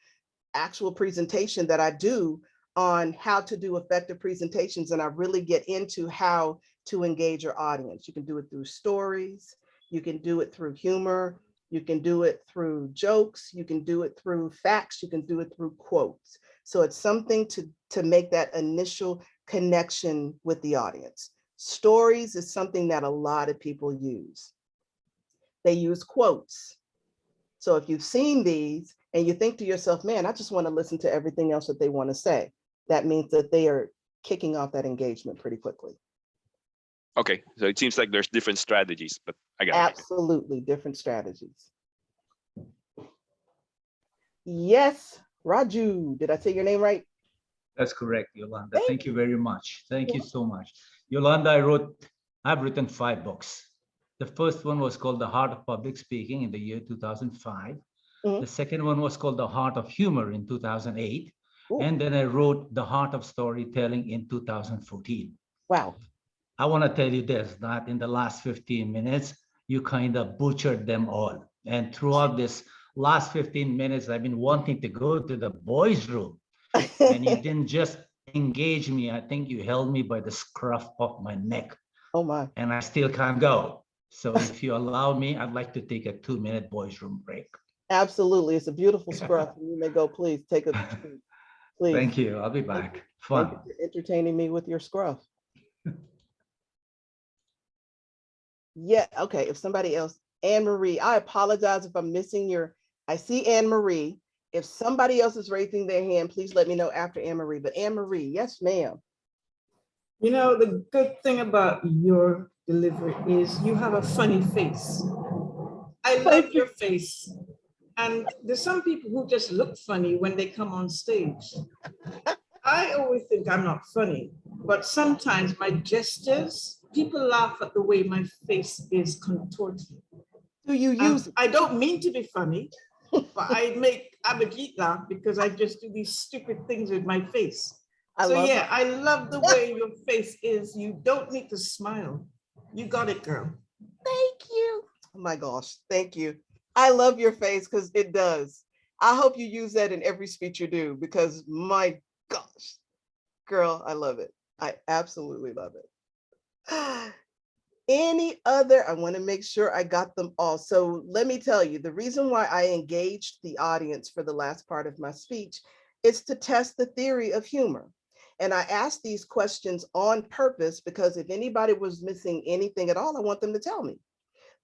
actual presentation that I do on how to do effective presentations. And I really get into how to engage your audience. You can do it through stories. You can do it through humor. You can do it through jokes. You can do it through facts. You can do it through quotes. So it's something to make that initial connection with the audience. Stories is something that a lot of people use. They use quotes. So if you've seen these and you think to yourself, man, I just want to listen to everything else that they want to say, that means that they are kicking off that engagement pretty quickly. Okay, so it seems like there's different strategies, but I got it. Absolutely different strategies. Yes, Raju, did I say your name right? That's correct, Yolanda. Thank Thank you very much. Thank you You're so much. Yolanda, I've written 5 books. The first one was called The Heart of Public Speaking in the year 2005. Mhm. The second one was called The Heart of Humor in 2008. Ooh. And then I wrote The Heart of Storytelling in 2014. Wow. I want to tell you this, that in the last 15 minutes, you kind of butchered them all. And throughout this last 15 minutes, I've been wanting to go to the boys' room. And you didn't just engage me. I think you held me by the scruff of my neck. Oh my. And I still can't go. So if you allow me, I'd like to take a 2-minute boys' room break. Absolutely. It's a beautiful scruff. You may go, please take a seat. Please. Thank you. I'll be back. Thank Fun. you for entertaining me with your scruff. Yeah, okay. If somebody else, Anne Marie, I apologize if I'm missing I see Anne Marie. If somebody else is raising their hand, please let me know after Anne Marie. But Anne Marie, yes, ma'am. You know, the good thing about your delivery is you have a funny face. I love your face. And there's some people who just look funny when they come on stage. I always think I'm not funny, but sometimes my gestures, people laugh at the way my face is contorted. Do you use I don't mean to be funny, but I make Abhijit laugh because I just do these stupid things with my face. I love the way your face is. You don't need to smile. You got it, girl. Thank you. Oh my gosh, thank you. I love your face because it does. I hope you use that in every speech you do because my gosh, girl, I love it. I absolutely love it. Any other, I want to make sure I got them all. So let me tell you, the reason why I engaged the audience for the last part of my speech is to test the theory of humor. And I asked these questions on purpose because if anybody was missing anything at all, I want them to tell me.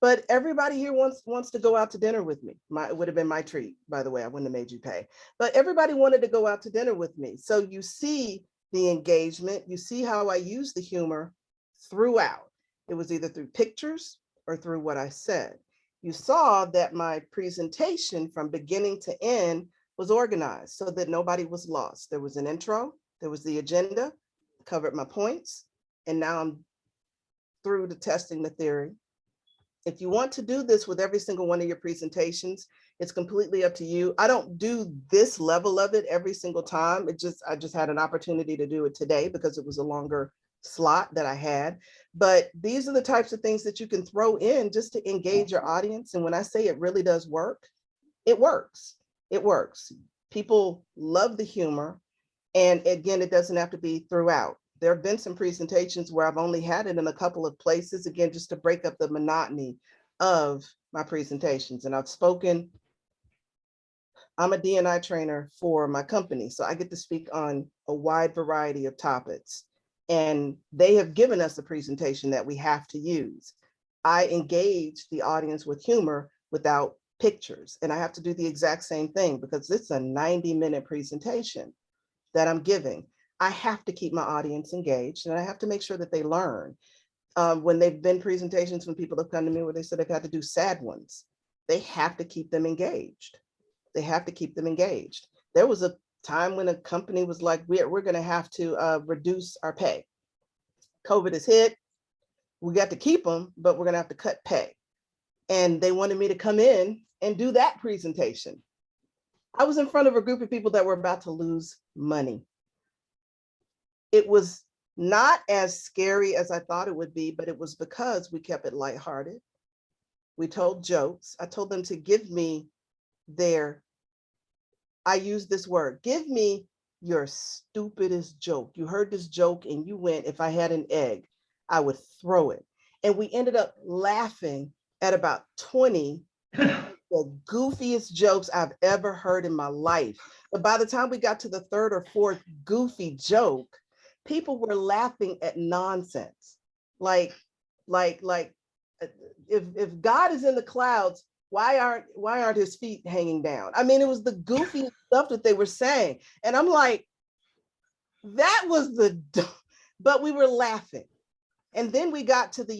But everybody here wants to go out to dinner with me. It would have been my treat, by the way. I wouldn't have made you pay. But everybody wanted to go out to dinner with me. So you see the engagement, you see how I use the humor throughout. It was either through pictures or through what I said. You saw that my presentation from beginning to end was organized so that nobody was lost. There was an intro, there was the agenda, covered my points, and now I'm through to testing the theory. If you want to do this with every single one of your presentations, it's completely up to you. I don't do this level of it every single time. I just had an opportunity to do it today because it was a longer slot that I had. But these are the types of things that you can throw in just to engage your audience. And when I say it really does work, it works. It works. People love the humor. And again, it doesn't have to be throughout. There have been some presentations where I've only had it in a couple of places, again, just to break up the monotony of my presentations. And I've spoken, I'm a D&I trainer for my company, so I get to speak on a wide variety of topics. And they have given us a presentation that we have to use. I engage the audience with humor without pictures. And I have to do the exact same thing because it's a 90-minute presentation that I'm giving. I have to keep my audience engaged and I have to make sure that they learn. When they've been presentations, when people have come to me where they said they've had to do sad ones, they have to keep them engaged. They have to keep them engaged. There was a time when a company was like, we're going to have to reduce our pay. COVID is hit. We got to keep them, but we're going to have to cut pay. And they wanted me to come in and do that presentation. I was in front of a group of people that were about to lose money. It was not as scary as I thought it would be, but it was because we kept it lighthearted. We told jokes. I told them to give me I used this word, give me your stupidest joke. You heard this joke and you went, if I had an egg, I would throw it. And we ended up laughing at about 20 the goofiest jokes I've ever heard in my life. But by the time we got to the third or fourth goofy joke, people were laughing at nonsense. Like if God is in the clouds, why aren't his feet hanging down? I mean, it was the goofy stuff that they were saying. And I'm like, that was but we were laughing. And then we got to the,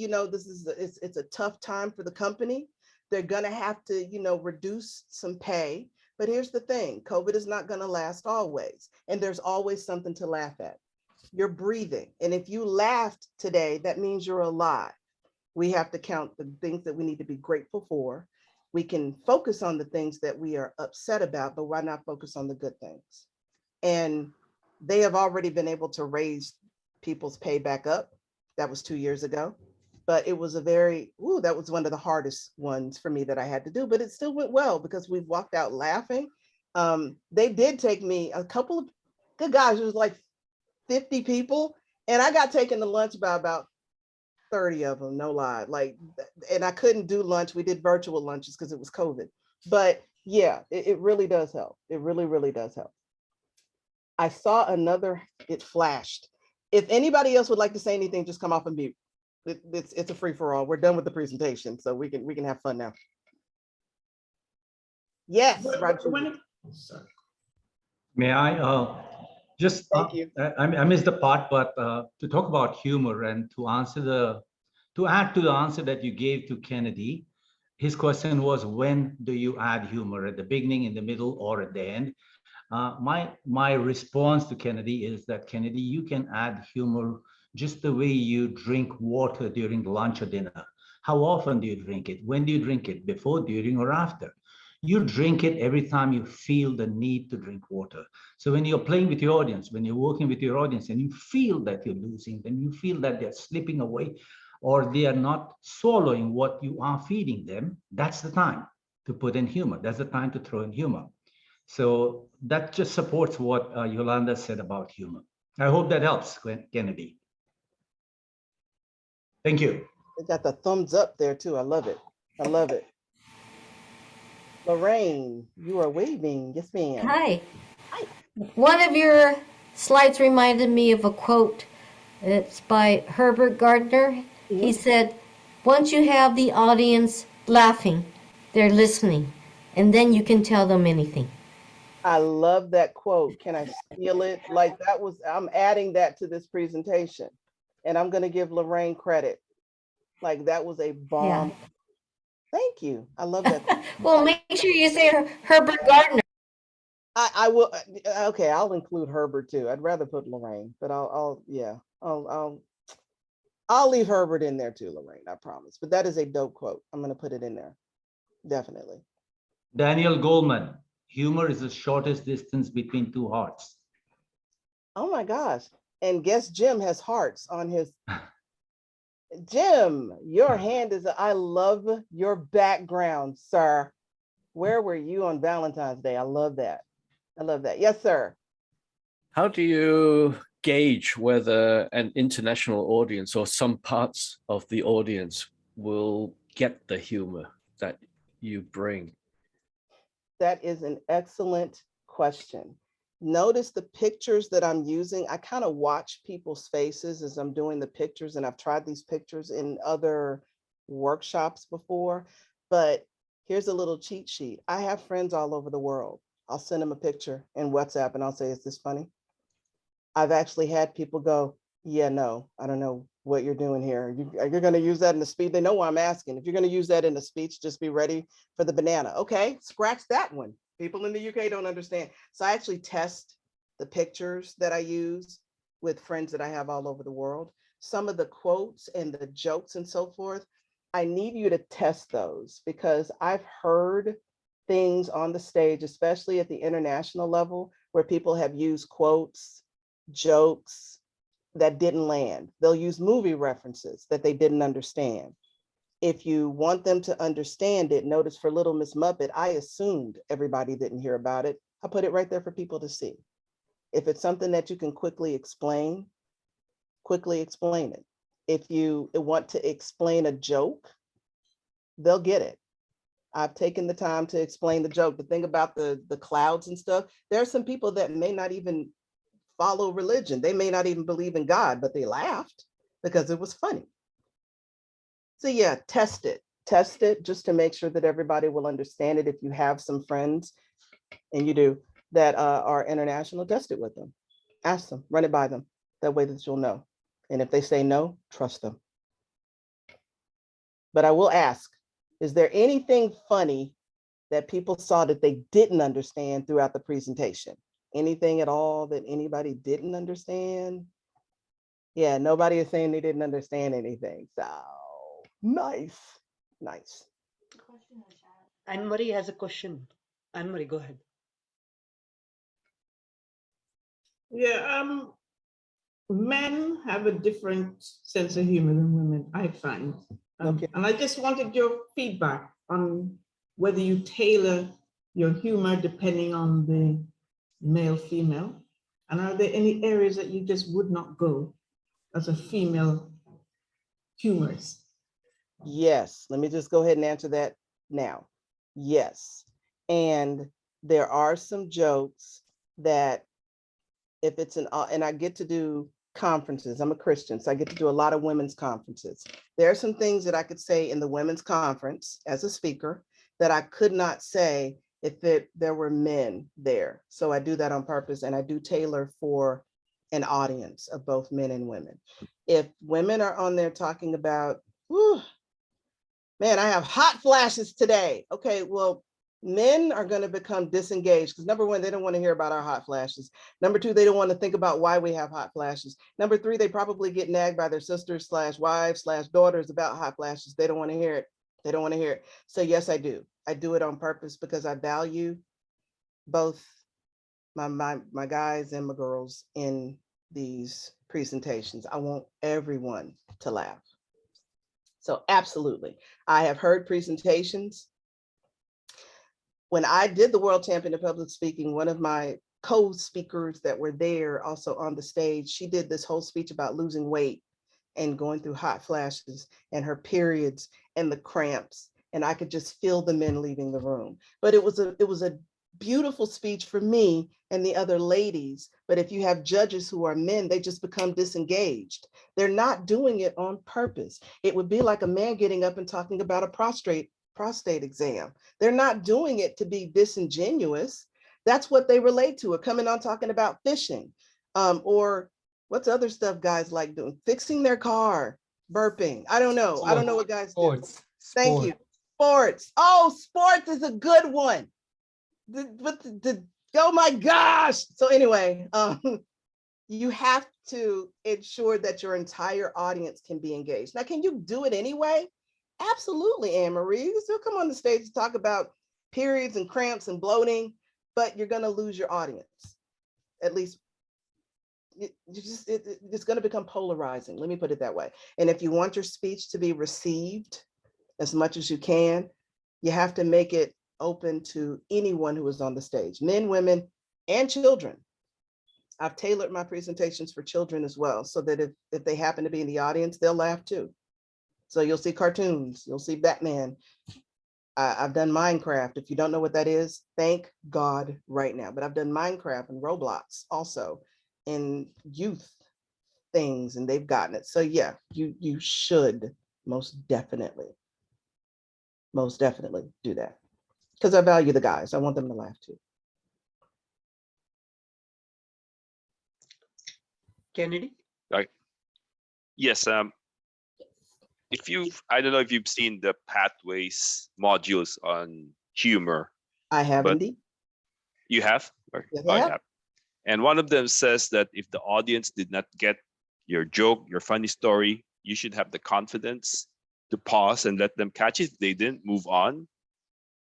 it's a tough time for the company. They're gonna have to, reduce some pay. But here's the thing, COVID is not gonna last always. And there's always something to laugh at. You're breathing. And if you laughed today, that means you're alive. We have to count the things that we need to be grateful for. We can focus on the things that we are upset about, but why not focus on the good things? And they have already been able to raise people's pay back up. That was 2 years ago. But it was that was one of the hardest ones for me that I had to do, but it still went well because we walked out laughing. They did take me, a couple of, good guys, it was like 50 people. And I got taken to lunch by about 30 of them, no lie. And I couldn't do lunch. We did virtual lunches because it was COVID. But yeah, it really does help. It really, really does help. I saw it flashed. If anybody else would like to say anything, just come off and mute. It's a free for all. We're done with the presentation, so we can have fun now. Yes, Roger. May I just, Thank you. I missed the part, but to talk about humor and to add to the answer that you gave to Kennedy, his question was, when do you add humor, at the beginning, in the middle, or at the end? My response to Kennedy is that, Kennedy, you can add humor just the way you drink water during lunch or dinner. How often do you drink it? When do you drink it? Before, during, or after? You drink it every time you feel the need to drink water. So when you're playing with your audience, when you're working with your audience and you feel that you're losing them, you feel that they're slipping away or they are not swallowing what you are feeding them, that's the time to put in humor. That's the time to throw in humor. So that just supports what Yolanda said about humor. I hope that helps, Kennedy. Thank you. They got the thumbs up there too. I love it. I love it. Lorraine, you are waving. Yes, ma'am. Hi. Hi. One of your slides reminded me of a quote. It's by Herbert Gardner. He said, once you have the audience laughing, they're listening, and then you can tell them anything. I love that quote. Can I steal it? Like I'm adding that to this presentation. And I'm going to give Lorraine credit. Like that was a bomb. Yeah. Thank you. I love that. Well, make sure you say Herbert Gardner. I will. Okay, I'll include Herbert too. I'd rather put Lorraine, but I'll leave Herbert in there too, Lorraine, I promise. But that is a dope quote. I'm going to put it in there. Definitely. Daniel Goleman, humor is the shortest distance between two hearts. Oh my gosh. And guess Jim has hearts on his. Jim, your hand is, I love your background, sir. Where were you on Valentine's Day? I love that. I love that. Yes, sir. How do you gauge whether an international audience or some parts of the audience will get the humor that you bring? That is an excellent question. Notice the pictures that I'm using. I kind of watch people's faces as I'm doing the pictures, and I've tried these pictures in other workshops before, but here's a little cheat sheet. I have friends all over the world. I'll send them a picture in WhatsApp and I'll say, is this funny? I've actually had people go, yeah, no, I don't know what you're doing here. You're going to use that in the speech. They know what I'm asking. If you're going to use that in the speech, just be ready for the banana. Okay, scratch that one. People in the UK don't understand. So I actually test the pictures that I use with friends that I have all over the world. some of the quotes and the jokes and so forth, I need you to test those because I've heard things on the stage, especially at the international level, where people have used quotes, jokes that didn't land. They'll use movie references that they didn't understand. If you want them to understand it, notice for Little Miss Muffet, I assumed everybody didn't hear about it. I put it right there for people to see. If it's something that you can quickly explain it. If you want to explain a joke, they'll get it. I've taken the time to explain the joke. The thing about the clouds and stuff, there are some people that may not even follow religion. They may not even believe in God, but they laughed because it was funny. So yeah, test it just to make sure that everybody will understand it. If you have some friends, and you do, that are international, test it with them. Ask them, run it by them. That way that you'll know. And if they say no, trust them. But I will ask, is there anything funny that people saw that they didn't understand throughout the presentation? Anything at all that anybody didn't understand? Yeah, nobody is saying they didn't understand anything. So nice. Anne-Marie has a question. Anne-Marie, go ahead. Yeah, men have a different sense of humor than women, I find. Okay. And I just wanted your feedback on whether you tailor your humor depending on the male, female. And are there any areas that you just would not go as a female humorist? Yes, let me just go ahead and answer that now. Yes. And there are some jokes that if it's and I get to do conferences. I'm a Christian, so I get to do a lot of women's conferences. There are some things that I could say in the women's conference as a speaker that I could not say if there were men there. So I do that on purpose, and I do tailor for an audience of both men and women. If women are on there talking about, whew, man, I have hot flashes today. Okay, well, men are going to become disengaged because number one, they don't want to hear about our hot flashes. Number two, they don't want to think about why we have hot flashes. Number three, they probably get nagged by their sisters / wives / daughters about hot flashes. They don't want to hear it. They don't want to hear it. So yes, I do. I do it on purpose because I value both my guys and my girls in these presentations. I want everyone to laugh. So absolutely. I have heard presentations. When I did the World Champion of Public Speaking, one of my co-speakers that were there also on the stage, she did this whole speech about losing weight and going through hot flashes and her periods and the cramps. And I could just feel the men leaving the room. But it was a beautiful speech for me and the other ladies. But if you have judges who are men, they just become disengaged. They're not doing it on purpose. It would be like a man getting up and talking about a prostate exam. They're not doing it to be disingenuous. That's what they relate to, or coming on talking about fishing, or what's other stuff guys like doing, fixing their car, burping. I don't know what guys do. Thank you. Sports. Oh, sports is a good one. Oh my gosh. So anyway, you have to ensure that your entire audience can be engaged. Now, can you do it anyway? Absolutely, Anne-Marie. You still come on the stage to talk about periods and cramps and bloating, but you're going to lose your audience. At least it's going to become polarizing. Let me put it that way. And if you want your speech to be received as much as you can, you have to make it open to anyone who is on the stage, men, women, and children. I've tailored my presentations for children as well, so that if they happen to be in the audience, they'll laugh too. So you'll see cartoons, you'll see Batman. I've done Minecraft. If you don't know what that is, thank God right now. But I've done Minecraft and Roblox also in youth things, and they've gotten it. So yeah, you should most definitely do that. Because I value the guys. I want them to laugh too. Kennedy? Right. Yes. I don't know if you've seen the Pathways modules on humor. I have indeed. You have? Yes, I have. And one of them says that if the audience did not get your joke, your funny story, you should have the confidence to pause and let them catch it. If they didn't, move on.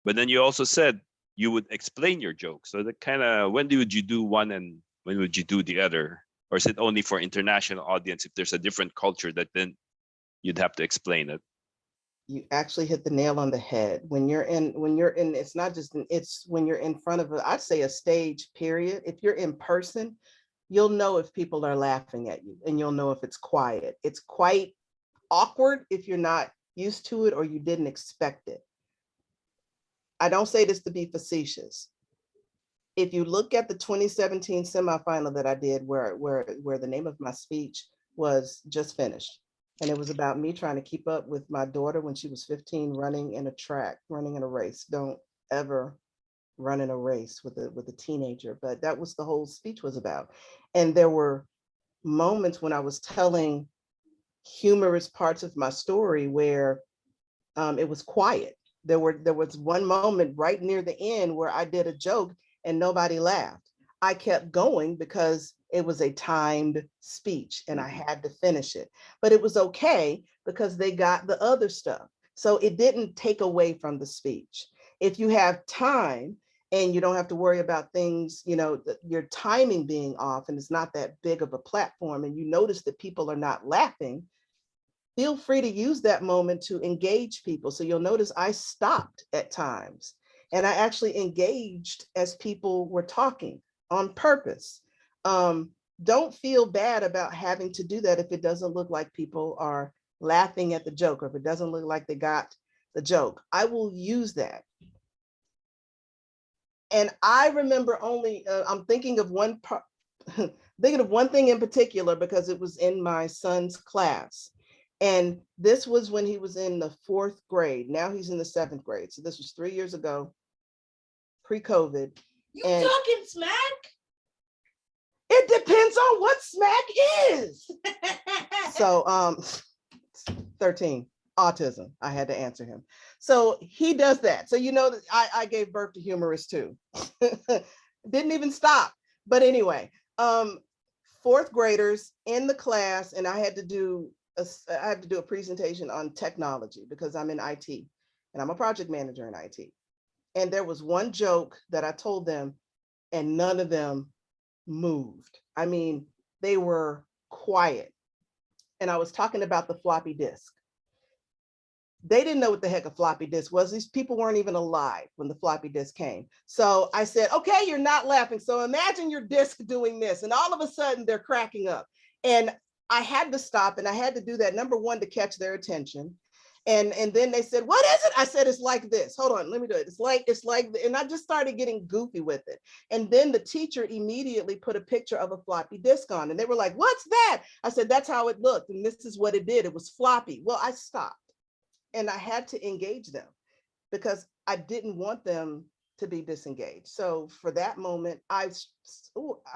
But then you also said you would explain your joke. So that kind of, when would you do one and when would you do the other? Or is it only for international audience? If there's a different culture, that then you'd have to explain it. You actually hit the nail on the head. When you're in, it's not just, it's when you're in front of I'd say a stage period. If you're in person, you'll know if people are laughing at you and you'll know if it's quiet. It's quite awkward if you're not used to it or you didn't expect it. I don't say this to be facetious. If you look at the 2017 semifinal that I did where the name of my speech was Just Finished. And it was about me trying to keep up with my daughter when she was 15, running in a race. Don't ever run in a race with a teenager, but that was the whole speech was about. And there were moments when I was telling humorous parts of my story where it was quiet. There was one moment right near the end where I did a joke and nobody laughed. I kept going because it was a timed speech and I had to finish it. But it was okay because they got the other stuff. So it didn't take away from the speech. If you have time and you don't have to worry about things, your timing being off and it's not that big of a platform and you notice that people are not laughing, feel free to use that moment to engage people. So you'll notice I stopped at times and I actually engaged as people were talking on purpose. Don't feel bad about having to do that if it doesn't look like people are laughing at the joke or if it doesn't look like they got the joke. I will use that. And I remember only, I'm thinking of one thing in particular because it was in my son's class. And this was when he was in the 4th grade. Now he's in the 7th grade. So this was 3 years ago, pre-COVID. You talking smack? It depends on what smack is. So 13, autism. I had to answer him. So he does that. So that I gave birth to humorous too. Didn't even stop. But anyway, 4th graders in the class, and I had to do a presentation on technology because I'm in IT and I'm a project manager in IT. And there was one joke that I told them and none of them moved. I mean, they were quiet. And I was talking about the floppy disk. They didn't know what the heck a floppy disk was. These people weren't even alive when the floppy disk came. So I said, okay, you're not laughing. So imagine your disk doing this. And all of a sudden they're cracking up. And I had to stop and I had to do that, number one, to catch their attention. And then they said, what is it? I said, it's like this. Hold on, let me do it. It's like, and I just started getting goofy with it. And then the teacher immediately put a picture of a floppy disk on and they were like, what's that? I said, that's how it looked. And this is what it did. It was floppy. Well, I stopped and I had to engage them because I didn't want them to be disengaged. So for that moment, I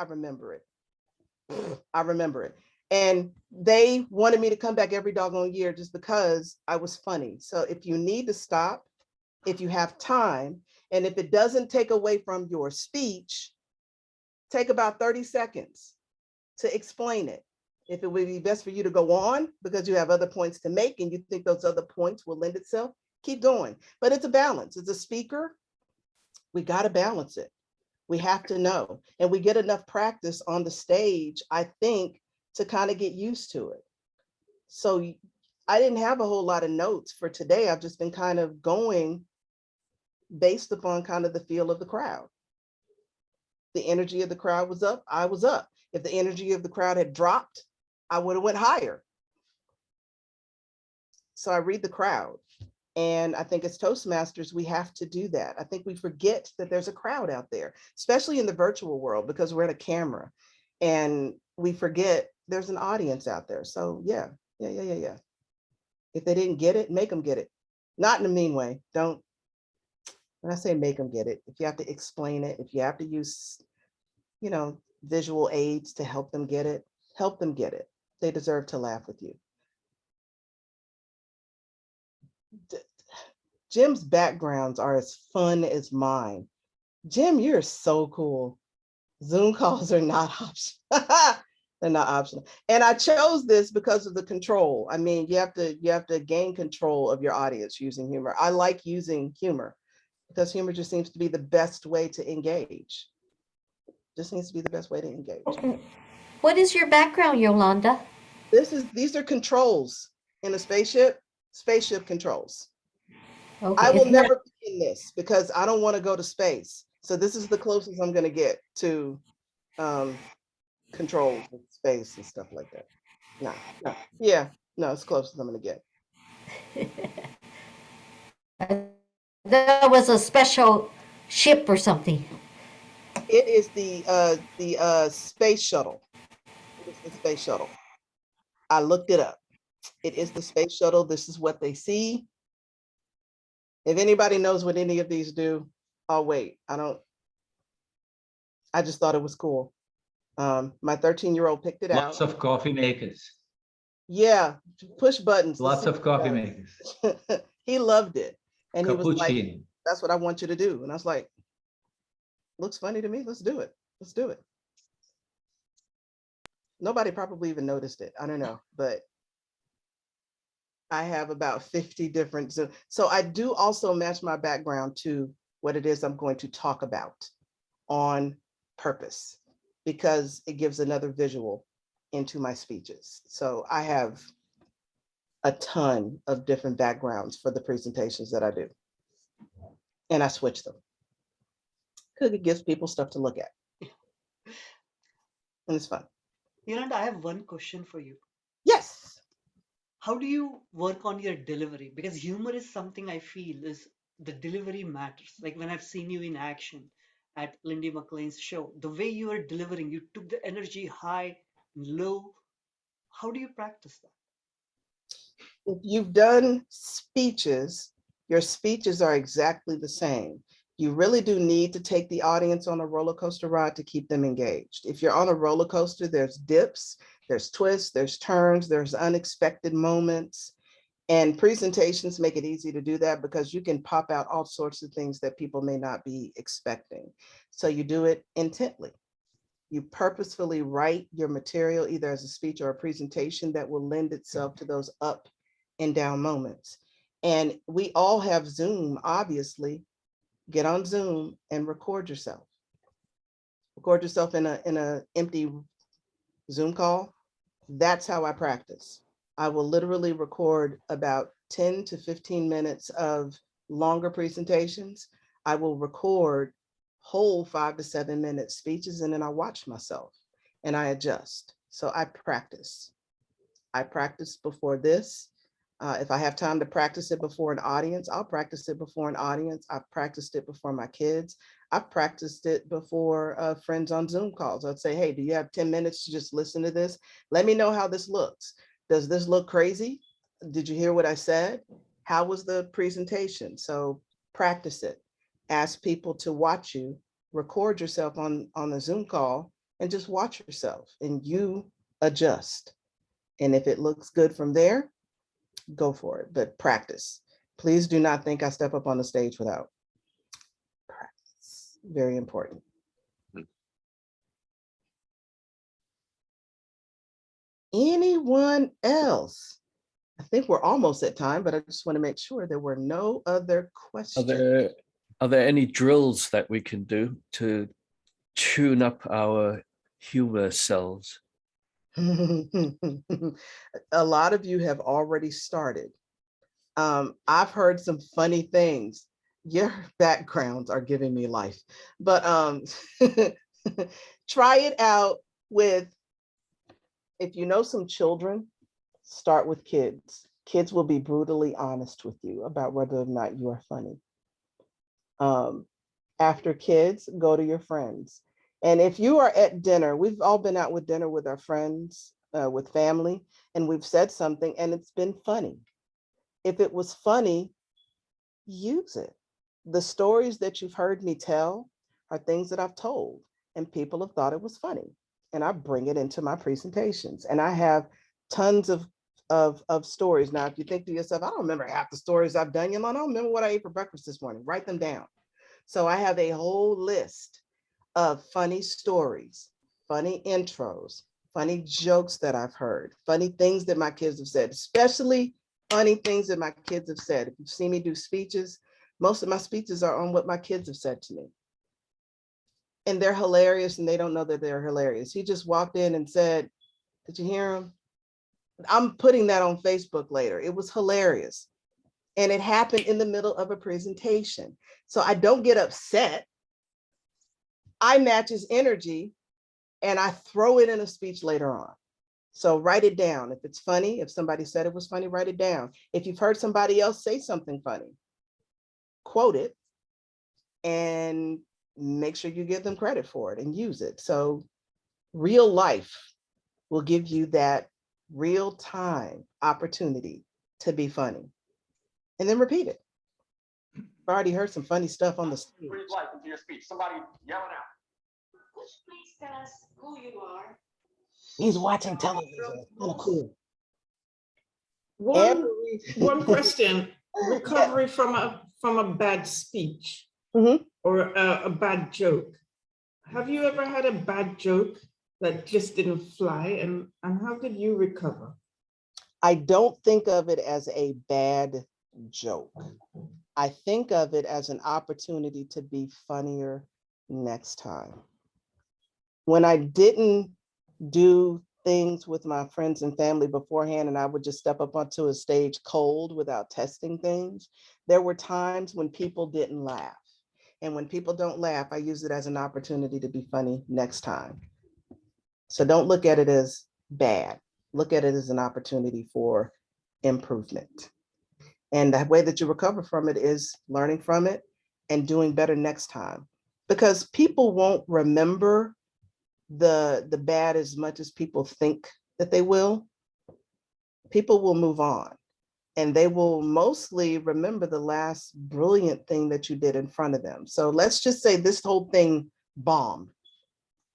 remember it. I remember it. And they wanted me to come back every doggone year just because I was funny. So if you need to stop, if you have time, and if it doesn't take away from your speech, take about 30 seconds to explain it. If it would be best for you to go on because you have other points to make and you think those other points will lend itself, keep going. But it's a balance. As a speaker, we got to balance it. We have to know. And we get enough practice on the stage, I think, to kind of get used to it. So I didn't have a whole lot of notes for today. I've just been kind of going based upon kind of the feel of the crowd. The energy of the crowd was up, I was up. If the energy of the crowd had dropped, I would have went higher. So I read the crowd. And I think as Toastmasters, we have to do that. I think we forget that there's a crowd out there, especially in the virtual world, because we're at a camera and we forget there's an audience out there. So yeah. If they didn't get it, make them get it. Not in a mean way. Don't, when I say make them get it, if you have to explain it, if you have to use, visual aids to help them get it, help them get it. They deserve to laugh with you. Jim's backgrounds are as fun as mine. Jim, you're so cool. Zoom calls are not optional. They're not optional. And I chose this because of the control. I mean, you have to gain control of your audience using humor. I like using humor because humor just seems to be the best way to engage. Just seems to be the best way to engage. Okay. What is your background, Yolanda? These are controls in a spaceship controls. Okay. I will isn't that- never be in this because I don't want to go to space. So this is the closest I'm going to get to controls with space and stuff like that. No, it's close as I'm going to get. That was a special ship or something. It is the space shuttle. It is the space shuttle. I looked it up. It is the space shuttle. This is what they see. If anybody knows what any of these do, I'll wait. I just thought it was cool. My 13-year-old picked it out. Lots of coffee makers. Yeah, push buttons. Lots of coffee makers. He loved it. And he was like, Cappuccino. that's what I want you to do. And I was like, looks funny to me. Let's do it. Let's do it. Nobody probably even noticed it. I don't know, but I have about 50 different. So I do also match my background to what it is I'm going to talk about on purpose, because it gives another visual into my speeches. So I have a ton of different backgrounds for the presentations that I do. And I switch them. Because it gives people stuff to look at. And it's fun. Yolanda, I have one question for you. Yes. How do you work on your delivery? Because humor is something I feel is the delivery matters. Like when I've seen you in action at Lindy McLean's show, the way you are delivering, you took the energy high, low. How do you practice that? If you've done speeches, your speeches are exactly the same. You really do need to take the audience on a roller coaster ride to keep them engaged. If you're on a roller coaster, there's dips, there's twists, there's turns, there's unexpected moments. And presentations make it easy to do that because you can pop out all sorts of things that people may not be expecting. So you do it intently. You purposefully write your material either as a speech or a presentation that will lend itself to those up and down moments. And we all have Zoom, obviously. Get on Zoom and record yourself. Record yourself in a empty Zoom call. That's how I practice. I will literally record about 10 to 15 minutes of longer presentations. I will record whole 5 to 7 minute speeches, and then I watch myself and I adjust. So I practice. I practice before this. If I have time to practice it before an audience, I'll practice it before an audience. I've practiced it before my kids. I've practiced it before friends on Zoom calls. I'd say, hey, do you have 10 minutes to just listen to this? Let me know how this looks. Does this look crazy? Did you hear what I said? How was the presentation? So practice it. Ask people to watch you, record yourself on a Zoom call, and just watch yourself, and you adjust. And if it looks good from there, go for it, but practice. Please do not think I step up on the stage without practice. Very important. Anyone else? I think we're almost at time, but I just want to make sure there were no other questions. Are there any drills that we can do to tune up our humor cells? A lot of you have already started. I've heard some funny things. Your backgrounds are giving me life, but try it out with, if you know some children, start with kids. Kids will be brutally honest with you about whether or not you are funny. After kids, go to your friends. And if you are at dinner, we've all been out with dinner with our friends, with family, and we've said something and it's been funny. If it was funny, use it. The stories that you've heard me tell are things that I've told and people have thought it was funny. And I bring it into my presentations. And I have tons of stories. Now, if you think to yourself, I don't remember half the stories I've done, I don't remember what I ate for breakfast this morning. Write them down. So I have a whole list of funny stories, funny intros, funny jokes that I've heard, funny things that my kids have said, especially funny things that my kids have said. If you've seen me do speeches, most of my speeches are on what my kids have said to me. And they're hilarious and they don't know that they're hilarious. He just walked in and said, did you hear him? I'm putting that on Facebook later. It was hilarious. And it happened in the middle of a presentation. So I don't get upset. I match his energy and I throw it in a speech later on. So write it down. If it's funny, if somebody said it was funny, write it down. If you've heard somebody else say something funny, quote it and make sure you give them credit for it and use it. So real life will give you that real time opportunity to be funny. And then repeat it. I've already heard some funny stuff on the stage. Breathe life into your speech. Somebody yelling out. Could you please tell us who you are? He's watching television. Kind of cool. One question, recovery from a bad speech or a bad joke. Have you ever had a bad joke that just didn't fly, and how did you recover? I don't think of it as a bad joke. I think of it as an opportunity to be funnier next time. When I didn't do things with my friends and family beforehand, and I would just step up onto a stage cold without testing things, there were times when people didn't laugh. And when people don't laugh, I use it as an opportunity to be funny next time. So don't look at it as bad. Look at it as an opportunity for improvement. And the way that you recover from it is learning from it and doing better next time. Because people won't remember the bad as much as people think that they will. People will move on and they will mostly remember the last brilliant thing that you did in front of them. So let's just say this whole thing bombed.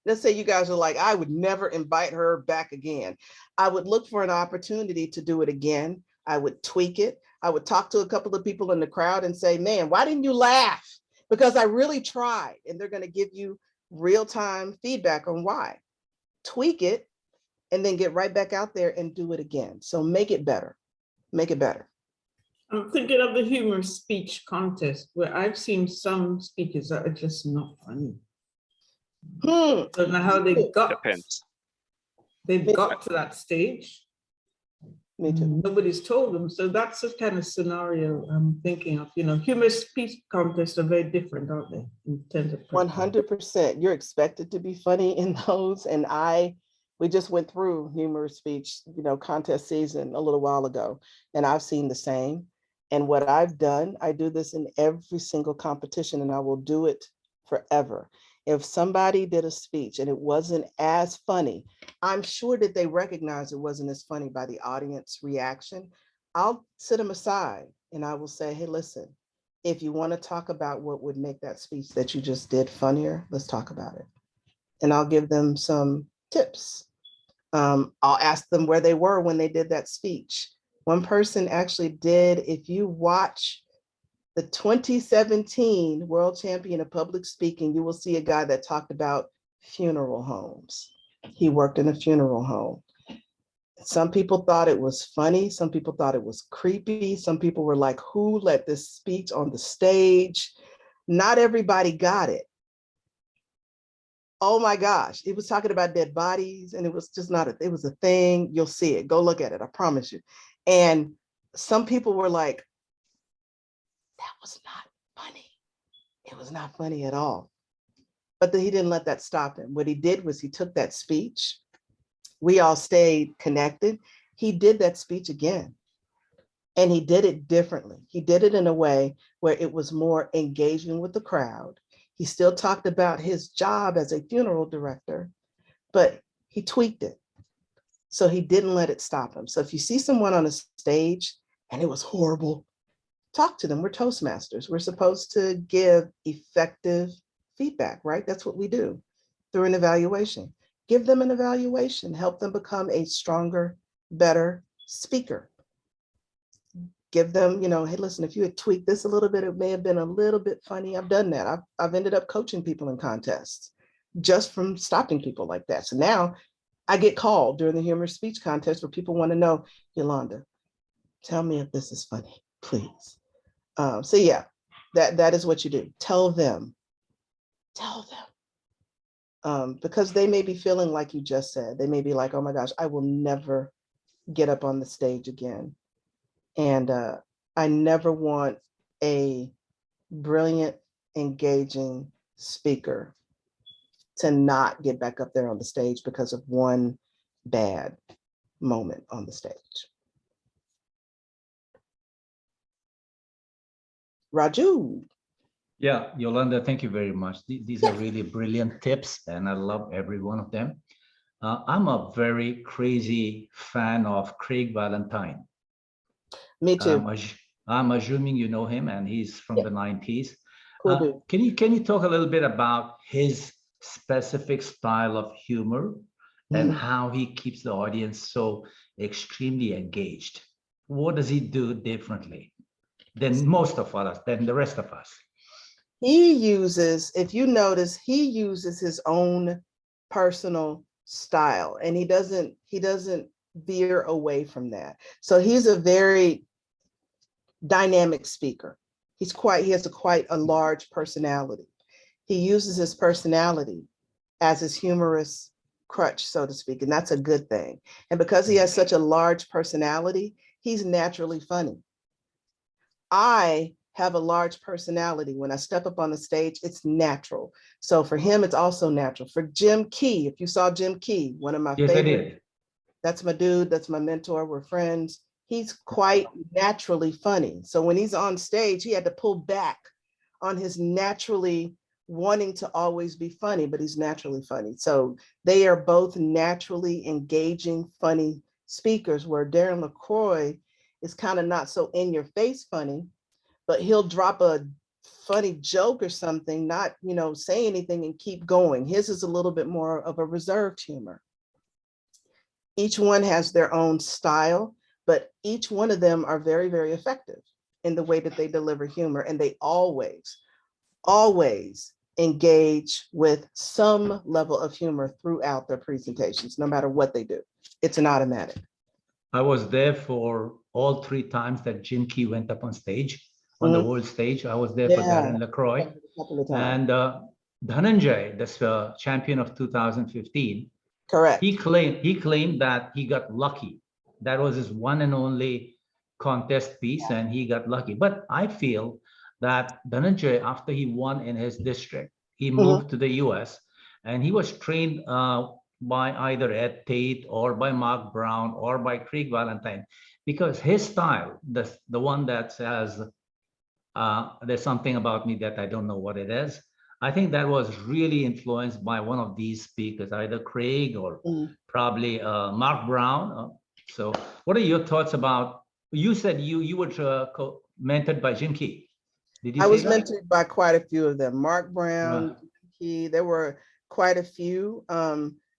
Let's say you guys are like, I would never invite her back again. I would look for an opportunity to do it again. I would tweak it. I would talk to a couple of people in the crowd and say, man, why didn't you laugh? Because I really tried. And they're going to give you real-time feedback on why. Tweak it and then get right back out there and do it again. So make it better. Make it better. I'm thinking of the humor speech contest where I've seen some speeches that are just not funny. Don't know how they got. Depends. They've got to that stage. Me too. Nobody's told them. So that's the kind of scenario I'm thinking of. You know, humor speech contests are very different, aren't they? In terms of 100%. You're expected to be funny in those. And we just went through humor speech, contest season a little while ago, and I've seen the same. And what I've done, I do this in every single competition, and I will do it forever. If somebody did a speech and it wasn't as funny, I'm sure that they recognize it wasn't as funny by the audience reaction. I'll sit them aside and I will say, hey, listen, if you want to talk about what would make that speech that you just did funnier, let's talk about it. And I'll give them some tips. I'll ask them where they were when they did that speech. One person actually did, if you watch the 2017 World Champion of Public Speaking, you will see a guy that talked about funeral homes. He worked in a funeral home. Some people thought it was funny. Some people thought it was creepy. Some people were like, who let this speech on the stage? Not everybody got it. Oh my gosh, it was talking about dead bodies and it was just not, it was a thing. You'll see it, go look at it, I promise you. And some people were like, that was not funny. It was not funny at all. But he didn't let that stop him. What he did was he took that speech. We all stayed connected. He did that speech again. And he did it differently. He did it in a way where it was more engaging with the crowd. He still talked about his job as a funeral director, but he tweaked it. So he didn't let it stop him. So if you see someone on a stage and it was horrible, talk to them. We're Toastmasters. We're supposed to give effective feedback, right? That's what we do through an evaluation. Give them an evaluation, help them become a stronger, better speaker. Give them, hey, listen, if you had tweaked this a little bit, it may have been a little bit funny. I've done that. I've ended up coaching people in contests just from stopping people like that. So now I get called during the humorous speech contest where people want to know, Yolanda, tell me if this is funny, please. So yeah, that is what you do. Tell them. Because they may be feeling like you just said. They may be like, oh my gosh, I will never get up on the stage again. And I never want a brilliant, engaging speaker to not get back up there on the stage because of one bad moment on the stage. Raju. Yeah, Yolanda, thank you very much. These are really brilliant tips, and I love every one of them. I'm a very crazy fan of Craig Valentine. Me too. I'm assuming you know him, and he's from the 90s. Cool dude. Can you talk a little bit about his specific style of humor and how he keeps the audience so extremely engaged? What does he do differently than most of us, than the rest of us? He uses, if you notice, he uses his own personal style, and he doesn't veer away from that. So he's a very dynamic speaker. He has quite a large personality. He uses his personality as his humorous crutch, so to speak, and that's a good thing. And because he has such a large personality, he's naturally funny. I have a large personality. When I step up on the stage, it's natural. So for him, it's also natural. For Jim Key, if you saw Jim Key, one of my favorite. I did. That's my dude, that's my mentor, we're friends. He's quite naturally funny. So when he's on stage, he had to pull back on his naturally wanting to always be funny, but he's naturally funny. So they are both naturally engaging, funny speakers, where Darren LaCroix is kind of not so in your face funny, but he'll drop a funny joke or something, not, say anything and keep going. His is a little bit more of a reserved humor. Each one has their own style, but each one of them are very, very effective in the way that they deliver humor. And they always engage with some level of humor throughout their presentations, no matter what they do. It's an automatic. I was there for all 3 times that Jim Key went up on stage, on the world stage. I was there for Darren LaCroix. And Dhananjay, the champion of 2015, correct. He claimed that he got lucky. That was his one and only contest piece, and he got lucky. But I feel that Dhananjay, after he won in his district, he moved to the US, and he was trained by either Ed Tate or by Mark Brown or by Craig Valentine, because his style, the one that says, there's something about me that I don't know what it is, I think that was really influenced by one of these speakers, either Craig or probably Mark Brown. So what are your thoughts about, you said you were mentored by Jim Key. Did you I was that? mentored by quite a few of them. Mark Brown, Jim Key, there were quite a few.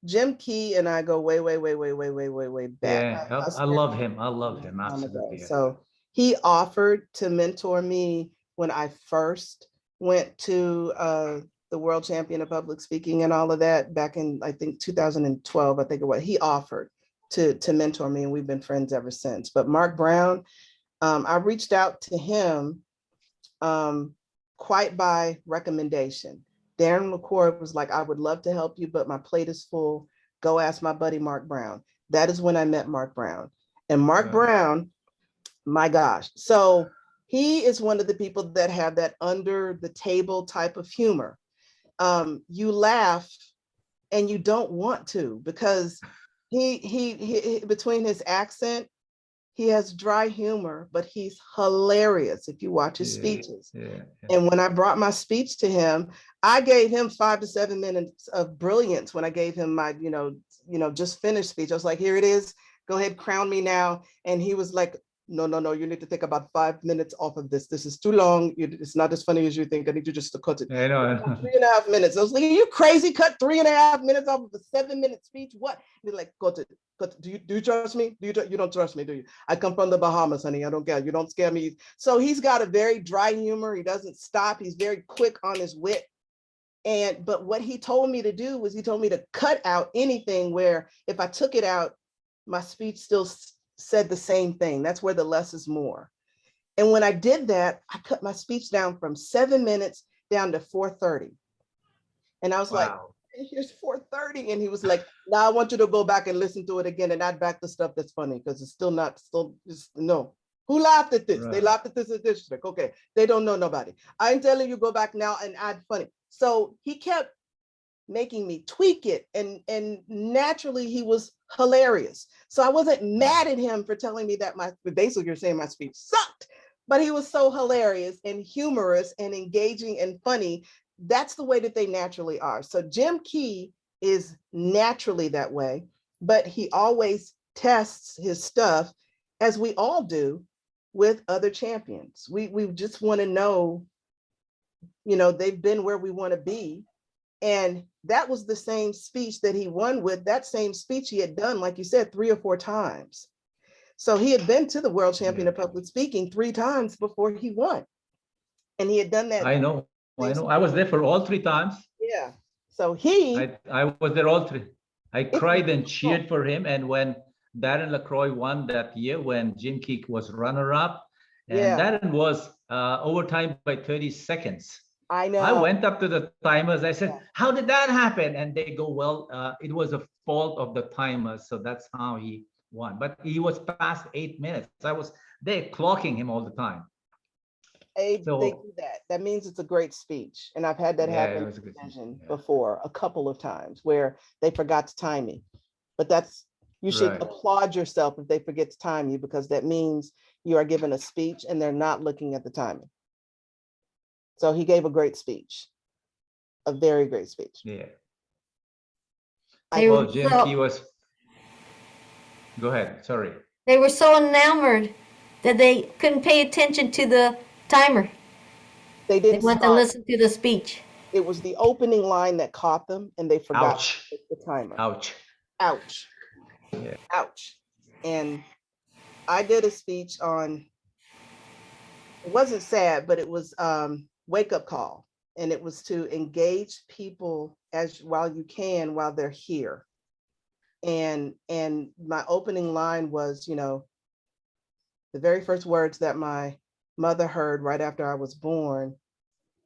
Jim Key and I go way back. Yeah, I love him. I love him, absolutely. So he offered to mentor me when I first went to the World Champion of Public Speaking and all of that back in, I think, 2012, I think it was. He offered to mentor me, and we've been friends ever since. But Mark Brown, I reached out to him quite by recommendation. Darren LaCroix was like, I would love to help you, but my plate is full. Go ask my buddy, Mark Brown. That is when I met Mark Brown. And Mark Brown, my gosh. So he is one of the people that have that under the table type of humor. You laugh and you don't want to, because he between his accent, he has dry humor, but he's hilarious if you watch his speeches. And when I brought my speech to him, I gave him 5 to 7 minutes of brilliance when I gave him my, just finished speech. I was like, here it is. Go ahead, crown me now. And he was like, no, you need to take about 5 minutes off of this. This is too long. It's not as funny as you think. I need you just to cut it. I know. 3.5 minutes. I was like, are you crazy? Cut 3.5 minutes off of a 7-minute speech? What? He's like, cut it. Do you trust me? You don't trust me, do you? I come from the Bahamas, honey. I don't care. You don't scare me. So he's got a very dry humor. He doesn't stop. He's very quick on his wit. But what he told me to do was he told me to cut out anything where if I took it out, my speech still said the same thing. That's where the less is more. And when I did that, I cut my speech down from 7 minutes down to 4:30. And I was like, Wow. "Hey, here's 4:30." And he was like, "Now I want you to go back and listen to it again and add back the stuff that's funny, because it's still just no. Who laughed at this? They Right. laughed at this at this. Like, okay, they don't know nobody. I'm telling you, go back now and add funny." So he kept making me tweak it, and naturally he was hilarious. So I wasn't mad at him for telling me that basically you're saying my speech sucked, but he was so hilarious and humorous and engaging and funny. That's the way that they naturally are. So Jim Key is naturally that way, but he always tests his stuff, as we all do with other champions. We just want to know, they've been where we want to be. And that was the same speech that he won with. That same speech he had done, like you said, 3 or 4 times. So he had been to the world champion of public speaking 3 times before he won. And he had done that. I know. I was there for all 3 times. Yeah. So I was there all 3. I cried and cheered for him. And when Darren LaCroix won that year, when Jim Key was runner-up, and Darren was overtime by 30 seconds. I know. I went up to the timers. I said, "How did that happen?" And they go, "Well, it was a fault of the timers." So that's how he won. But he was past 8 minutes. I was there clocking him all the time. They do that. That means it's a great speech. And I've had that happen in television before a couple of times where they forgot to time me. But you should applaud yourself if they forget to time you, because that means you are given a speech and they're not looking at the timing. So he gave a great speech, a very great speech. Yeah. They Well, were Jim so- Key was. Go ahead. Sorry. They were so enamored that they couldn't pay attention to the timer. They They didn't wanted to stop. listen to the speech. It was the opening line that caught them, and they forgot Ouch. to hit the timer. Ouch. Ouch. Yeah. Ouch. And I did a speech on, it wasn't sad, but it was wake up call. And it was to engage people while you can, while they're here. And my opening line was, the very first words that my mother heard right after I was born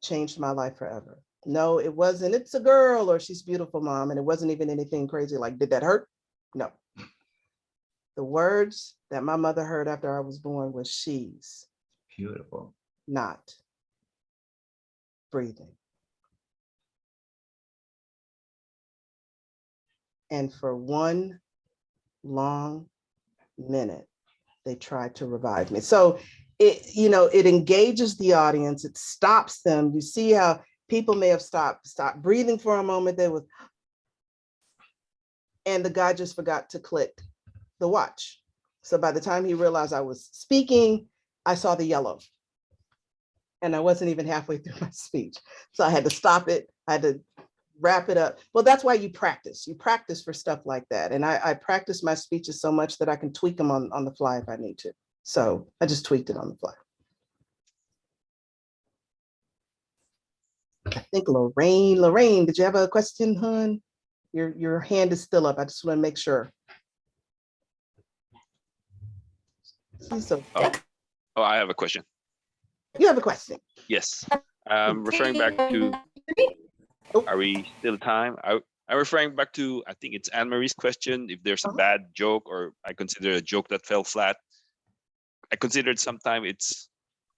changed my life forever. No, it wasn't, "It's a girl," or "She's beautiful, Mom." And it wasn't even anything crazy like, "Did that hurt?" No. The words that my mother heard after I was born was, "She's Beautiful. not breathing." And for 1 long minute, they tried to revive me. So it engages the audience, it stops them. You see how people may have stopped breathing for a moment. And the guy just forgot to click the watch. So by the time he realized I was speaking, I saw the yellow. And I wasn't even halfway through my speech. So I had to stop it. I had to wrap it up. Well, that's why you practice. You practice for stuff like that. And I practice my speeches so much that I can tweak them on the fly if I need to. So I just tweaked it on the fly. I think Lorraine, did you have a question, hon? Your hand is still up. I just want to make sure. So, Oh, I have a question. you have a question? Yes. Referring back to, are we still time? I'm referring back to, I think it's Anne-Marie's question. If there's a bad joke, or I consider a joke that fell flat, I considered sometimes it's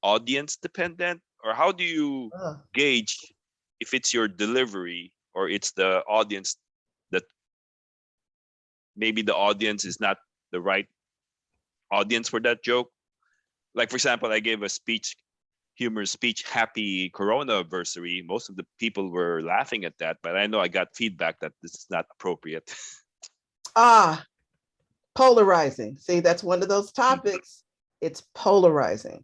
audience dependent, or how do you gauge if it's your delivery or it's the audience that maybe the audience is not the right audience for that joke? Like, for example, I gave a humor speech, happy Corona anniversary. Most of the people were laughing at that, but I know I got feedback that this is not appropriate. Polarizing. See, that's one of those topics. It's polarizing.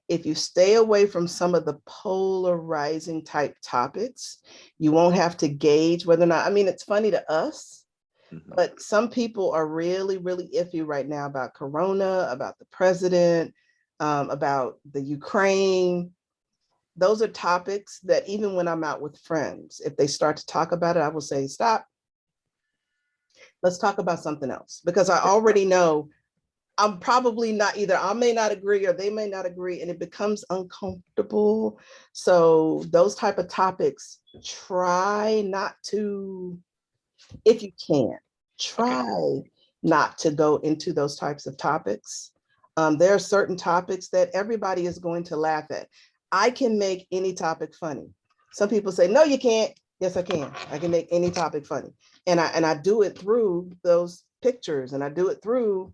If you stay away from some of the polarizing type topics, you won't have to gauge whether or not, I mean, it's funny to us, but some people are really, really iffy right now about Corona, about the president, about the Ukraine. those are topics that even when I'm out with friends, if they start to talk about it, I will say, stop. Let's talk about something else, because I already know I'm probably not either. I may not agree or they may not agree, and it becomes uncomfortable. So those type of topics, try not to, if you can, try not to go into those types of topics. There are certain topics that everybody is going to laugh at. I can make any topic funny. Some people say, no, you can't. Yes, I can. I can make any topic funny. And I do it through those pictures, and I do it through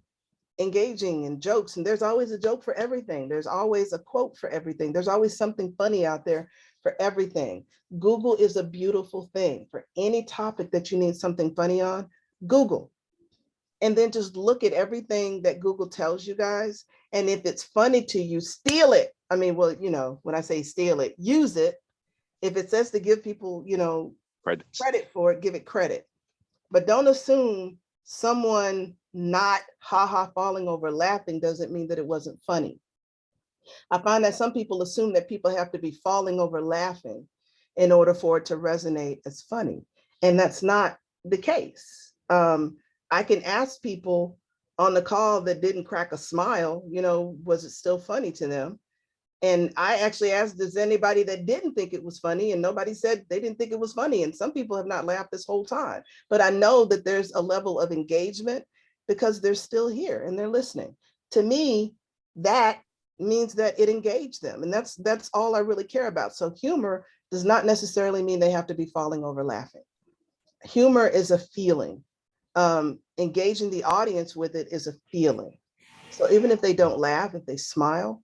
engaging in jokes. And there's always a joke for everything. There's always a quote for everything. There's always something funny out there for everything. Google is a beautiful thing. For any topic that you need something funny on, Google. And then just look at everything that Google tells you guys. And if it's funny to you, steal it. I mean, well, you know, when I say steal it, use it. If it says to give people, you know, credit for it, give it credit. But don't assume someone not falling over laughing doesn't mean that it wasn't funny. I find that some people assume that people have to be falling over laughing in order for it to resonate as funny. And that's not the case. I can ask people on the call that didn't crack a smile, you know, was it still funny to them? And I actually asked, does anybody that didn't think it was funny? And nobody said they didn't think it was funny. And some people have not laughed this whole time. But I know that there's a level of engagement because they're still here and they're listening. To me, that means that it engaged them. And that's all I really care about. So humor does not necessarily mean they have to be falling over laughing. Humor is a feeling. Engaging the audience with it is a feeling. So even if they don't laugh, if they smile,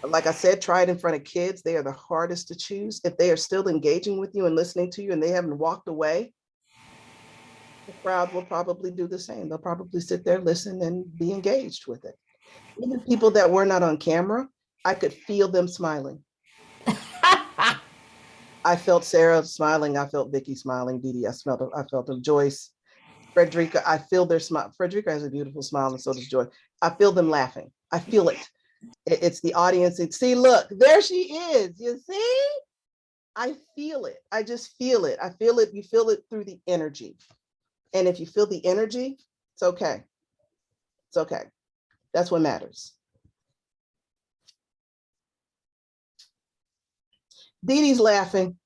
like I said, try it in front of kids. They are the hardest to choose. If they are still engaging with you and listening to you and they haven't walked away, the crowd will probably do the same. They'll probably sit there, listen, and be engaged with it. Even people that were not on camera, I could feel them smiling. I felt Sarah smiling. I felt Vicky smiling. Dee Dee, I felt them. Joyce, Frederica, I feel their smile. Frederica has a beautiful smile, and so does Joy. I feel them laughing. I feel it. It's the audience. See, look, there she is. You see? I feel it. I just feel it. I feel it. You feel it through the energy. And if you feel the energy, it's okay. It's okay. That's what matters. Dee Dee's laughing.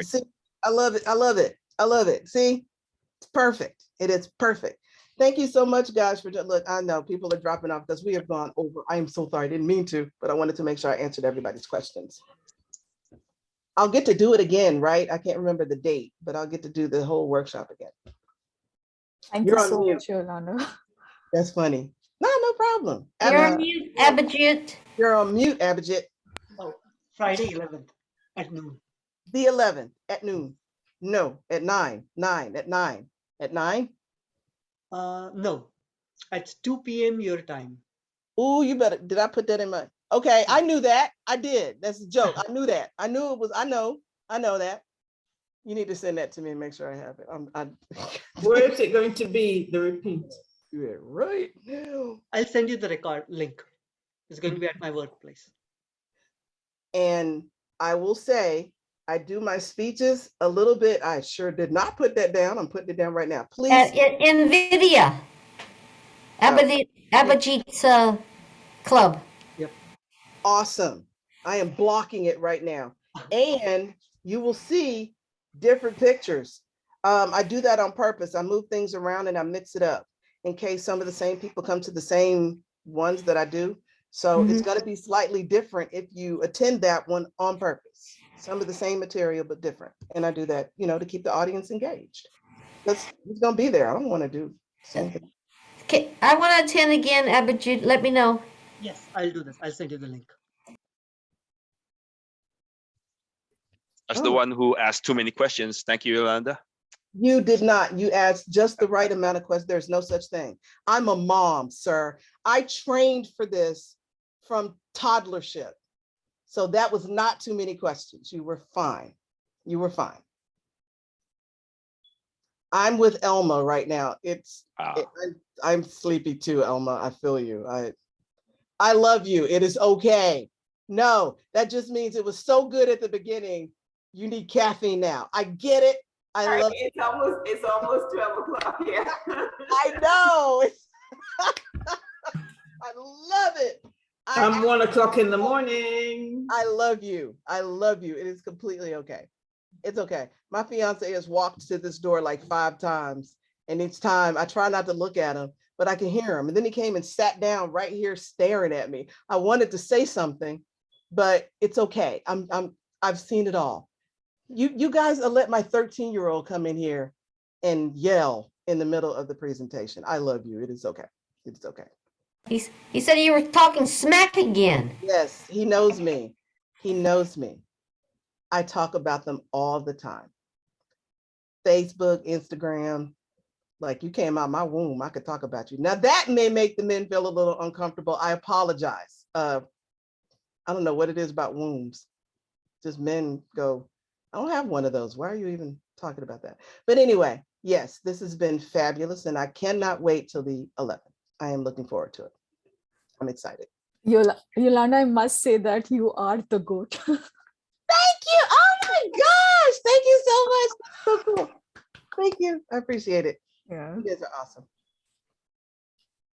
See, I love it. I love it. I love it. See, it's perfect. It is perfect. Thank you so much, guys, for look. I know people are dropping off because we have gone over. I am so sorry. I didn't mean to, but I wanted to make sure I answered everybody's questions. I'll get to do it again, right? I can't remember the date, but I'll get to do the whole workshop again. Thank you so much, Yolanda. That's funny. No problem. You're on mute, Abhijit. You're on mute, Abhijit. Oh, Friday 11th at noon. The 11th at noon. No, at 9. 9 at 9. At 9? No, it's 2 p.m. your time. Oh, you better. Did I put that in my? Okay, I knew that. I did. That's a joke. I knew that. I knew it was. I know that. You need to send that to me and make sure I have it. Where is it going to be? The repeat. Yeah, right now. I'll send you the record link. It's going to be at my workplace. And I will say, I do my speeches a little bit. I sure did not put that down. I'm putting it down right now. Please. At NVIDIA. Abhijit's club. Yep. Awesome. I am blocking it right now. And you will see different pictures. I do that on purpose. I move things around and I mix it up in case some of the same people come to the same ones that I do. So it's going to be slightly different if you attend that one on purpose. Some of the same material, but different. And I do that, you know, to keep the audience engaged. It's going to be there. I don't want to do something. Okay, I want to attend again, Abhijit. Let me know. Yes, I'll do this. I'll send you the link. As the one who asked too many questions, thank you, Yolanda. You did not. You asked just the right amount of questions. There's no such thing. I'm a mom, sir. I trained for this from toddlership. So that was not too many questions. You were fine. You were fine. I'm with Elma right now. I'm sleepy too, Elma. I feel you. I love you. It is okay. No, that just means it was so good at the beginning. You need caffeine now. I get it. I love it. It's almost 12 o'clock. Yeah. I know. I love it. I'm 1 o'clock in the morning. I love you. I love you. It is completely okay. It's okay. My fiance has walked to this door like 5 times, and each time I try not to look at him, but I can hear him. And then he came and sat down right here staring at me. I wanted to say something, but it's okay. I've seen it all. You guys let my 13-year-old come in here and yell in the middle of the presentation. I love you. It is okay. It's okay. He said you were talking smack again. Yes, he knows me. He knows me. I talk about them all the time. Facebook, Instagram, like you came out my womb, I could talk about you. Now that may make the men feel a little uncomfortable. I apologize. I don't know what it is about wombs. Just men go, I don't have one of those. Why are you even talking about that? But anyway, yes, this has been fabulous and I cannot wait till the 11th. I am looking forward to it. I'm excited. Yolanda, I must say that you are the GOAT. Thank you. Oh my gosh. Thank you so much. So cool. Thank you. I appreciate it. Yeah. You guys are awesome.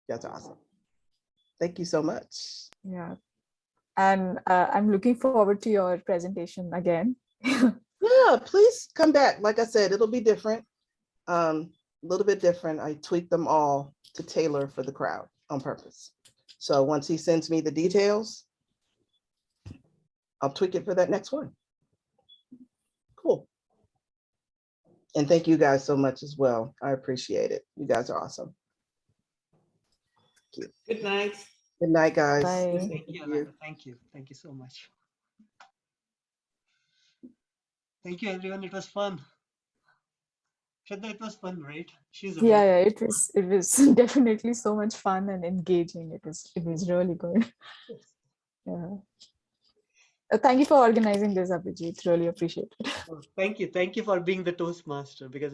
You guys are awesome. Thank you so much. Yeah. And I'm looking forward to your presentation again. Yeah, please come back. Like I said, it'll be different. A little bit different. I tweaked them all to tailor for the crowd on purpose. So once he sends me the details, I'll tweak it for that next one. Cool. And thank you guys so much as well. I appreciate it. You guys are awesome. Thank you. Good night. Good night, guys. Bye. Thank you, Yolanda. Thank you. Thank you so much. Thank you, everyone. It was fun. Shraddha, it was fun, right? She's Yeah, amazing. it was definitely so much fun and engaging. It was really good. Yeah. Thank you for organizing this, Abhijit. Really appreciate it. Oh, thank you. Thank you for being the Toastmaster because